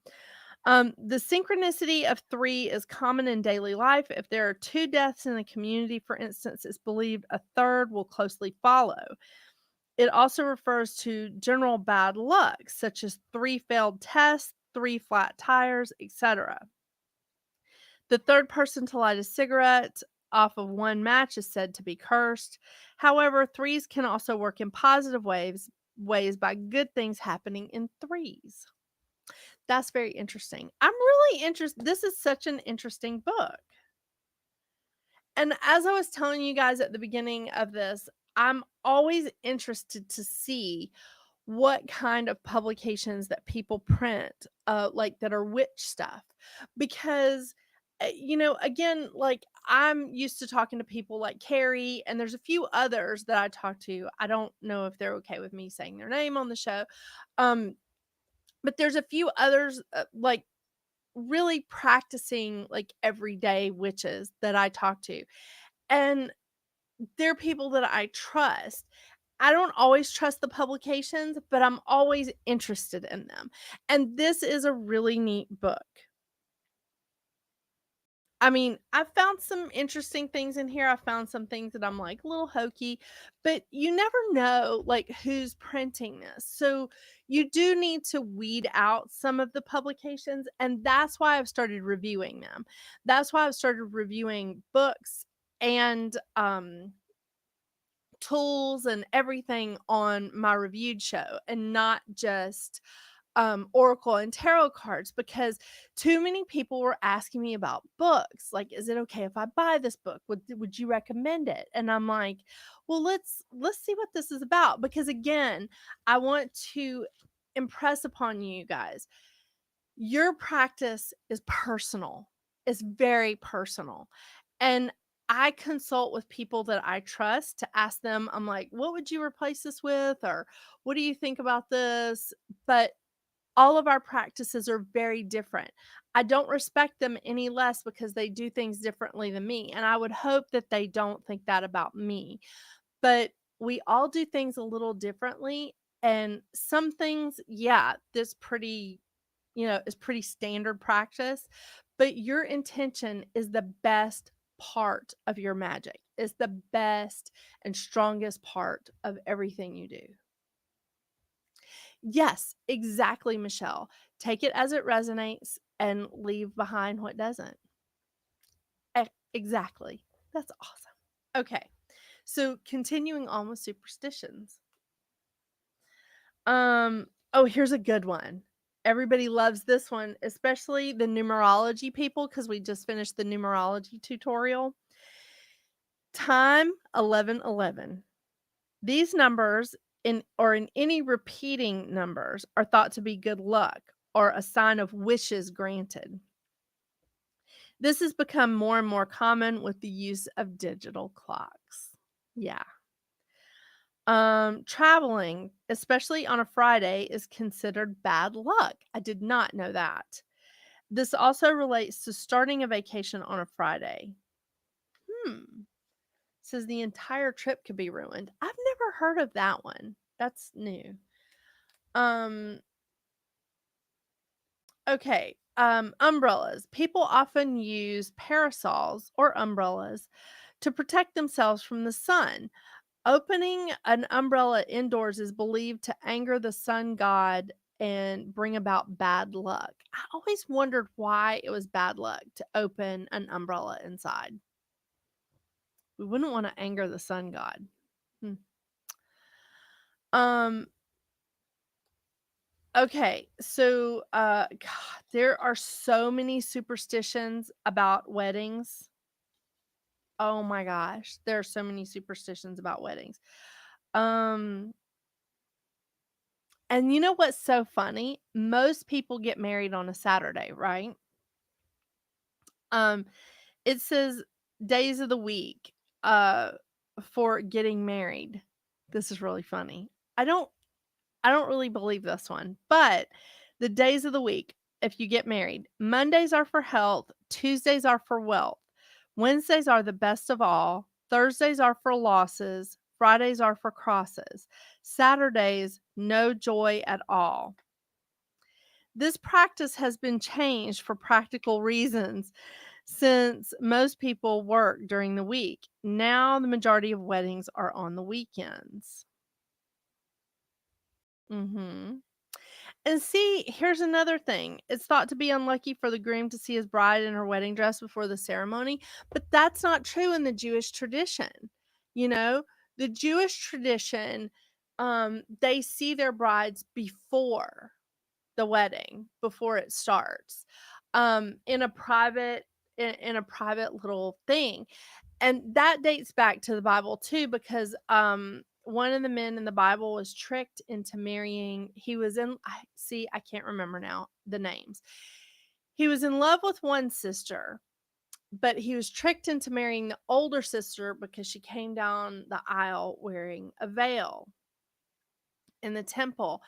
The synchronicity of three is common in daily life. If there are two deaths in a community, for instance, it's believed a third will closely follow. It also refers to general bad luck, such as 3 failed tests, 3 flat tires, etc. The third person to light a cigarette off of one match is said to be cursed. However, threes can also work in positive ways by good things happening in threes. That's very interesting. I'm really interested. This is such an interesting book. And as I was telling you guys at the beginning of this, I'm always interested to see what kind of publications that people print, like that are witch stuff, because again, like I'm used to talking to people like Carrie, and there's a few others that I talk to. I don't know if they're okay with me saying their name on the show, but there's a few others, like really practicing like everyday witches that I talk to, and they're people that I trust. I don't always trust the publications, but I'm always interested in them. And this is a really neat book. I mean, I found some interesting things in here. I found some things that I'm like a little hokey, but you never know like who's printing this. So you do need to weed out some of the publications, and that's why I've started reviewing them. That's why I've started reviewing books and tools and everything on my reviewed show, and not just oracle and tarot cards, because too many people were asking me about books, like, is it okay if I buy this book, would you recommend it? And I'm like, well, let's see what this is about, because again, I want to impress upon you guys, your practice is personal. It's very personal. And I consult with people that I trust to ask them, I'm like, what would you replace this with? Or what do you think about this? But all of our practices are very different. I don't respect them any less because they do things differently than me. And I would hope that they don't think that about me. But we all do things a little differently. And some things, yeah, this pretty, is pretty standard practice. But your intention is the best part of your magic, is the best and strongest part of everything you do. Yes, exactly, Michelle. Take it as it resonates and leave behind what doesn't. Exactly. That's awesome. Okay. So continuing on with superstitions. Oh, here's a good one. Everybody loves this one, especially the numerology people, because we just finished the numerology tutorial. Time 1111. These numbers in any repeating numbers are thought to be good luck or a sign of wishes granted. This has become more and more common with the use of digital clocks. Yeah. Traveling, especially on a Friday, is considered bad luck. I did not know that. This also relates to starting a vacation on a Friday. Hmm. Says the entire trip could be ruined. I've never heard of that one. That's new. Um, okay. Umbrellas. People often use parasols or umbrellas to protect themselves from the sun. Opening an umbrella indoors is believed to anger the sun god and bring about bad luck. I always wondered why it was bad luck to open an umbrella inside. We wouldn't want to anger the sun god. Hmm. Um Okay, so God, there are so many superstitions about weddings. Oh my gosh, there are so many superstitions about weddings. Um, and you know what's so funny? Most people get married on a Saturday, right? Um, it says days of the week uh for getting married. This is really funny. I don't I don't really believe this one, but the days of the week, if you get married, Mondays are for health, Tuesdays are for wealth, Wednesdays are the best of all, Thursdays are for losses, Fridays are for crosses, Saturdays, no joy at all. This practice has been changed for practical reasons since most people work during the week. Now, the majority of weddings are on the weekends. Mhm. And see, here's another thing. It's thought to be unlucky for the groom to see his bride in her wedding dress before the ceremony, but that's not true in the Jewish tradition. You know, the Jewish tradition, they see their brides before the wedding, before it starts, in a private little thing. And that dates back to the Bible too, because one of the men in the Bible was tricked into marrying. He was in I can't remember now the names. He was in love with one sister, but he was tricked into marrying the older sister because she came down the aisle wearing a veil in the temple,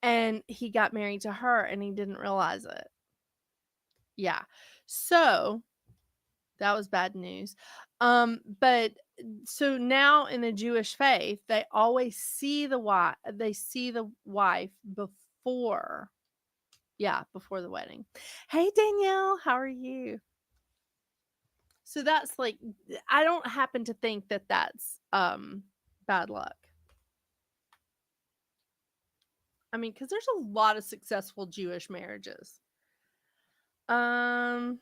and he got married to her and he didn't realize it. Yeah. So that was bad news. But so now in the Jewish faith, they always see the wife before, yeah, before the wedding. Hey Danielle, how are you? So that's like, I don't happen to think that that's bad luck. I mean, because there's a lot of successful Jewish marriages. Um,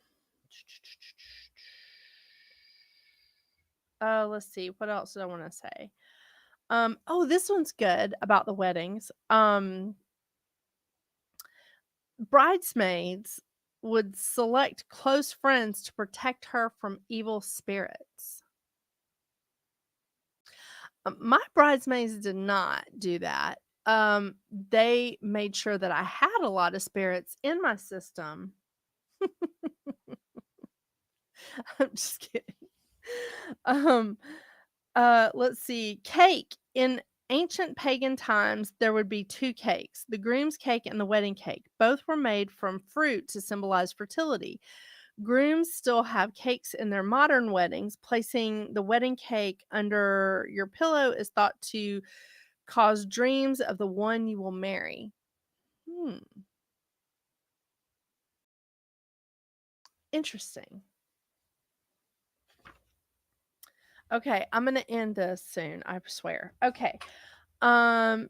let's see. What else did I want to say? Oh, this one's good about the weddings. Bridesmaids would select close friends to protect her from evil spirits. My bridesmaids did not do that. They made sure that I had a lot of spirits in my system. I'm just kidding. Um, let's see. Cake. In ancient pagan times, there would be two cakes, the groom's cake and the wedding cake. Both were made from fruit to symbolize fertility. Grooms still have cakes in their modern weddings. Placing the wedding cake under your pillow is thought to cause dreams of the one you will marry. Hmm. Interesting. Okay, I'm gonna end this soon, I swear. Okay. Um,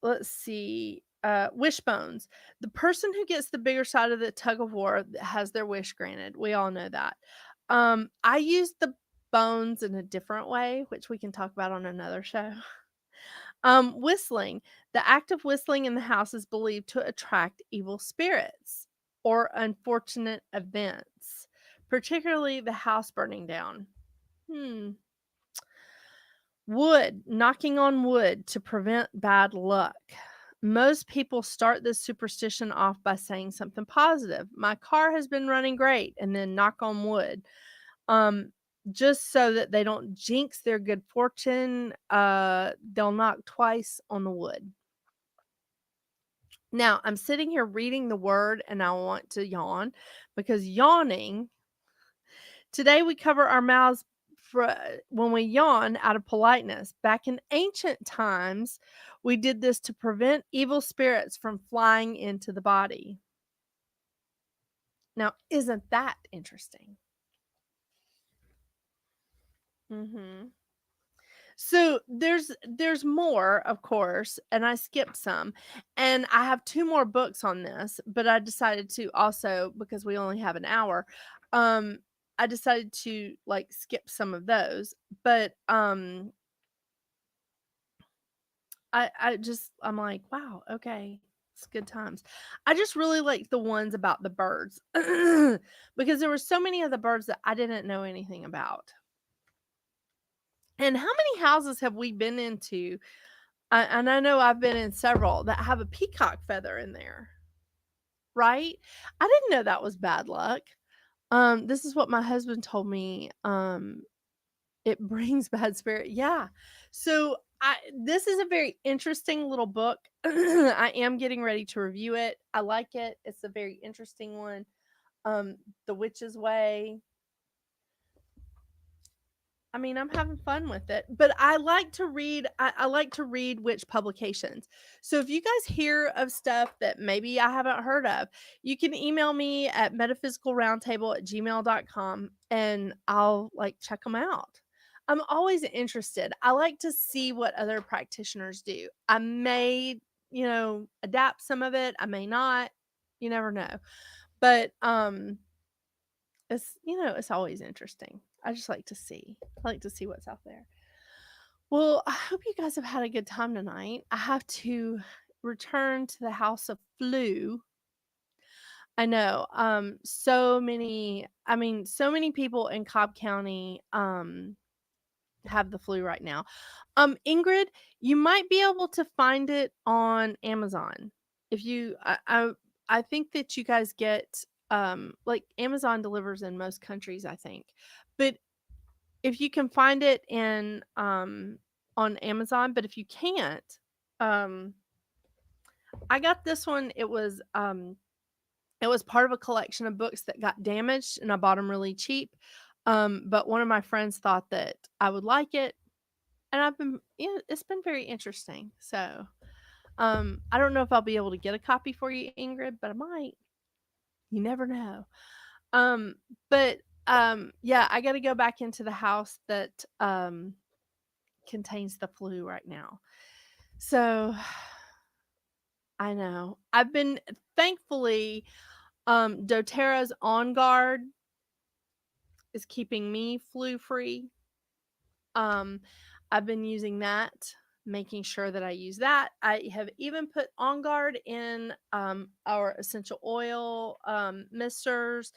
let's see. Wishbones. The person who gets the bigger side of the tug of war has their wish granted. We all know that. I use the bones in a different way, which we can talk about on another show. Whistling. The act of whistling in the house is believed to attract evil spirits or unfortunate events, particularly the house burning down. Hmm. Wood, knocking on wood to prevent bad luck. Most people start this superstition off by saying something positive. My car has been running great, and then knock on wood. Um, just so that they don't jinx their good fortune, they'll knock twice on the wood. Now, I'm sitting here reading the word and I want to yawn because yawning. Today we cover our mouths when we yawn out of politeness. Back in ancient times, we did this to prevent evil spirits from flying into the body. Now, isn't that interesting? Mhm. So there's more, of course, and I skipped some. And I have two more books on this, but I decided to also, because we only have an hour, um I decided to like skip some of those. But I'm like, wow, okay. It's good times. I just really like the ones about the birds because there were so many of the birds that I didn't know anything about. And how many houses have we been into? And I know I've been in several that have a peacock feather in there, right? I didn't know that was bad luck. This is what my husband told me. It brings bad spirit. Yeah. So this is a very interesting little book. I am getting ready to review it. I like it. It's a very interesting one. The Witch's Way. I mean, I'm having fun with it, but I like to read. I like to read witch publications. So if you guys hear of stuff that maybe I haven't heard of, you can email me at metaphysicalroundtable@gmail.com and I'll like check them out. I'm always interested. I like to see what other practitioners do. I may, adapt some of it. I may not. You never know. But it's always interesting. I just like to see. I like to see what's out there. Well, I hope you guys have had a good time tonight. I have to return to the house of flu. I know. So many people in Cobb County have the flu right now. Ingrid, you might be able to find it on Amazon. If you I think that you guys get like Amazon delivers in most countries, I think. But if you can find it in on Amazon, but if you can't, um I got this one. It was part of a collection of books that got damaged and I bought them really cheap. But one of my friends thought that I would like it, and it's been very interesting. So, I don't know if I'll be able to get a copy for you, Ingrid, but I might. You never know. Um, but Yeah, I gotta go back into the house that, contains the flu right now. So, I know. I've been thankfully, doTERRA's On Guard is keeping me flu free. Um, I've been using that, making sure that I use that. I have even put On Guard in, our essential oil, misters,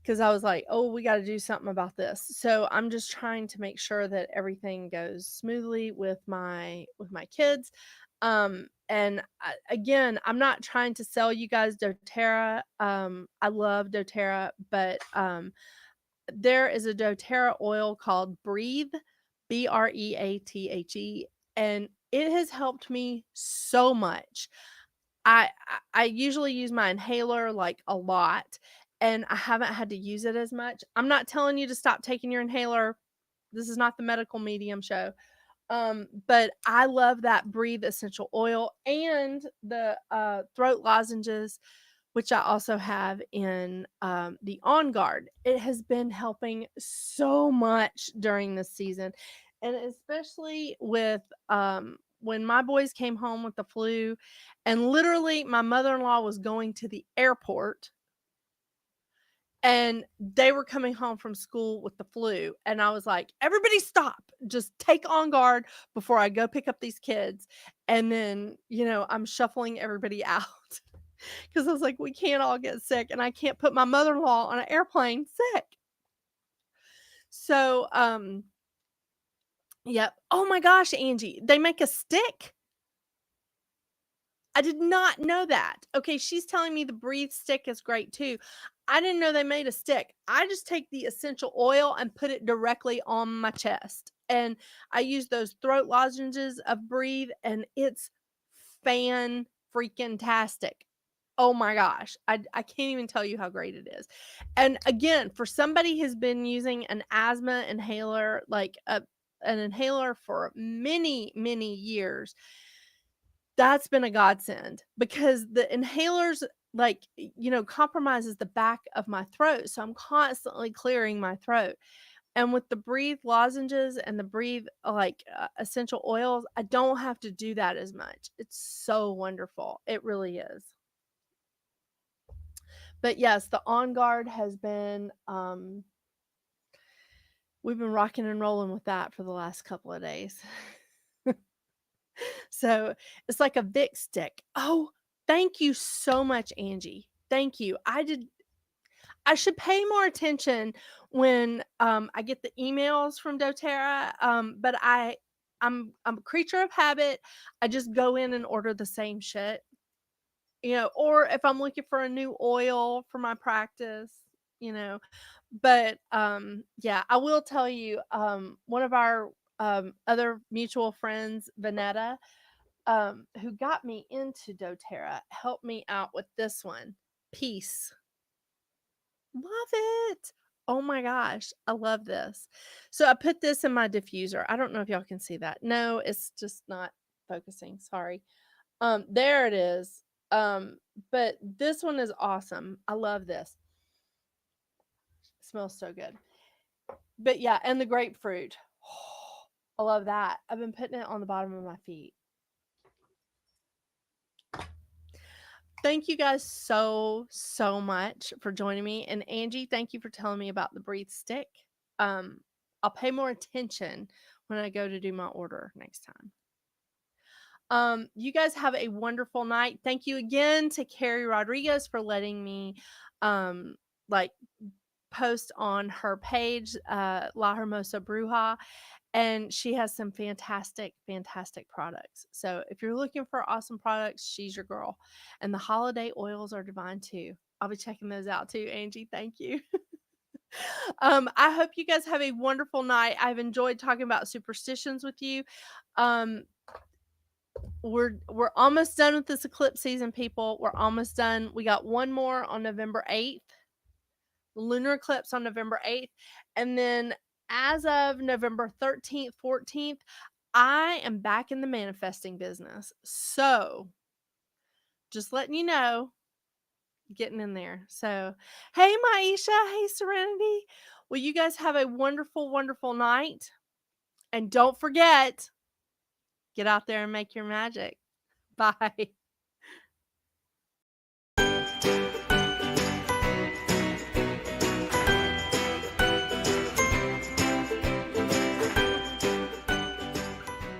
because I was like, "Oh, we gotta do something about this." So, I'm just trying to make sure that everything goes smoothly with my kids. And again, I'm not trying to sell you guys doTERRA. I love doTERRA, but, there is a doTERRA oil called Breathe, Breathe, and it has helped me so much. I usually use my inhaler, like, a lot, and I haven't had to use it as much. I'm not telling you to stop taking your inhaler. This is not the medical medium show. But I love that Breathe essential oil and the, throat lozenges, which I also have in, the On Guard. It has been helping so much during this season, and especially with, when my boys came home with the flu, and literally my mother-in-law was going to the airport, and they were coming home from school with the flu, and I was like, "Everybody stop. Just take On Guard before I go pick up these kids." And then, I'm shuffling everybody out because I was like, "We can't all get sick, and I can't put my mother-in-law on an airplane sick." So, yep. Oh my gosh, Angie, they make a stick? I did not know that. Okay, she's telling me the Breathe stick is great too. I didn't know they made a stick. I just take the essential oil and put it directly on my chest. And I use those throat lozenges of Breathe, and it's fan freaking tastic. Oh my gosh. I can't even tell you how great it is. And again, for somebody who's been using an asthma inhaler, like an inhaler for many, many years, that's been a godsend because the inhalers, like, compromises the back of my throat, so I'm constantly clearing my throat. And with the Breathe lozenges and the Breathe, essential oils, I don't have to do that as much. It's so wonderful. It really is. But yes, the On Guard has been, we've been rocking and rolling with that for the last couple of days. So, it's like a Vic stick. Oh, thank you so much, Angie. Thank you. I should pay more attention when, I get the emails from doTERRA, but I'm a creature of habit. I just go in and order the same shit, or if I'm looking for a new oil for my practice, you know. But, yeah, I will tell you, one of our, other mutual friends, Vanetta, who got me into doTERRA, helped me out with this one, Peace. Love it. Oh my gosh, I love this. So I put this in my diffuser. I don't know if y'all can see that. No, it's just not focusing. Sorry. There it is. But this one is awesome. I love this. It smells so good. But yeah, and the grapefruit. I love that. I've been putting it on the bottom of my feet. Thank you guys so, so much for joining me. And Angie, thank you for telling me about the Breathe stick. Um, I'll pay more attention when I go to do my order next time. You guys have a wonderful night. Thank you again to Carrie Rodriguez for letting me like post on her page, La Hermosa Bruja, and she has some fantastic, fantastic products. So if you're looking for awesome products, she's your girl. And the holiday oils are divine too. I'll be checking those out too, Angie. Thank you. I hope you guys have a wonderful night. I've enjoyed talking about superstitions with you. Um, we're almost done with this eclipse season, people. We're almost done. We got one more on November 8th, lunar eclipse on November 8th, and then as of November 13th, 14th, I am back in the manifesting business. So, just letting you know, getting in there. So, hey, Maisha. Hey, Serenity. Well, you guys have a wonderful, wonderful night. And don't forget, get out there and make your magic. Bye.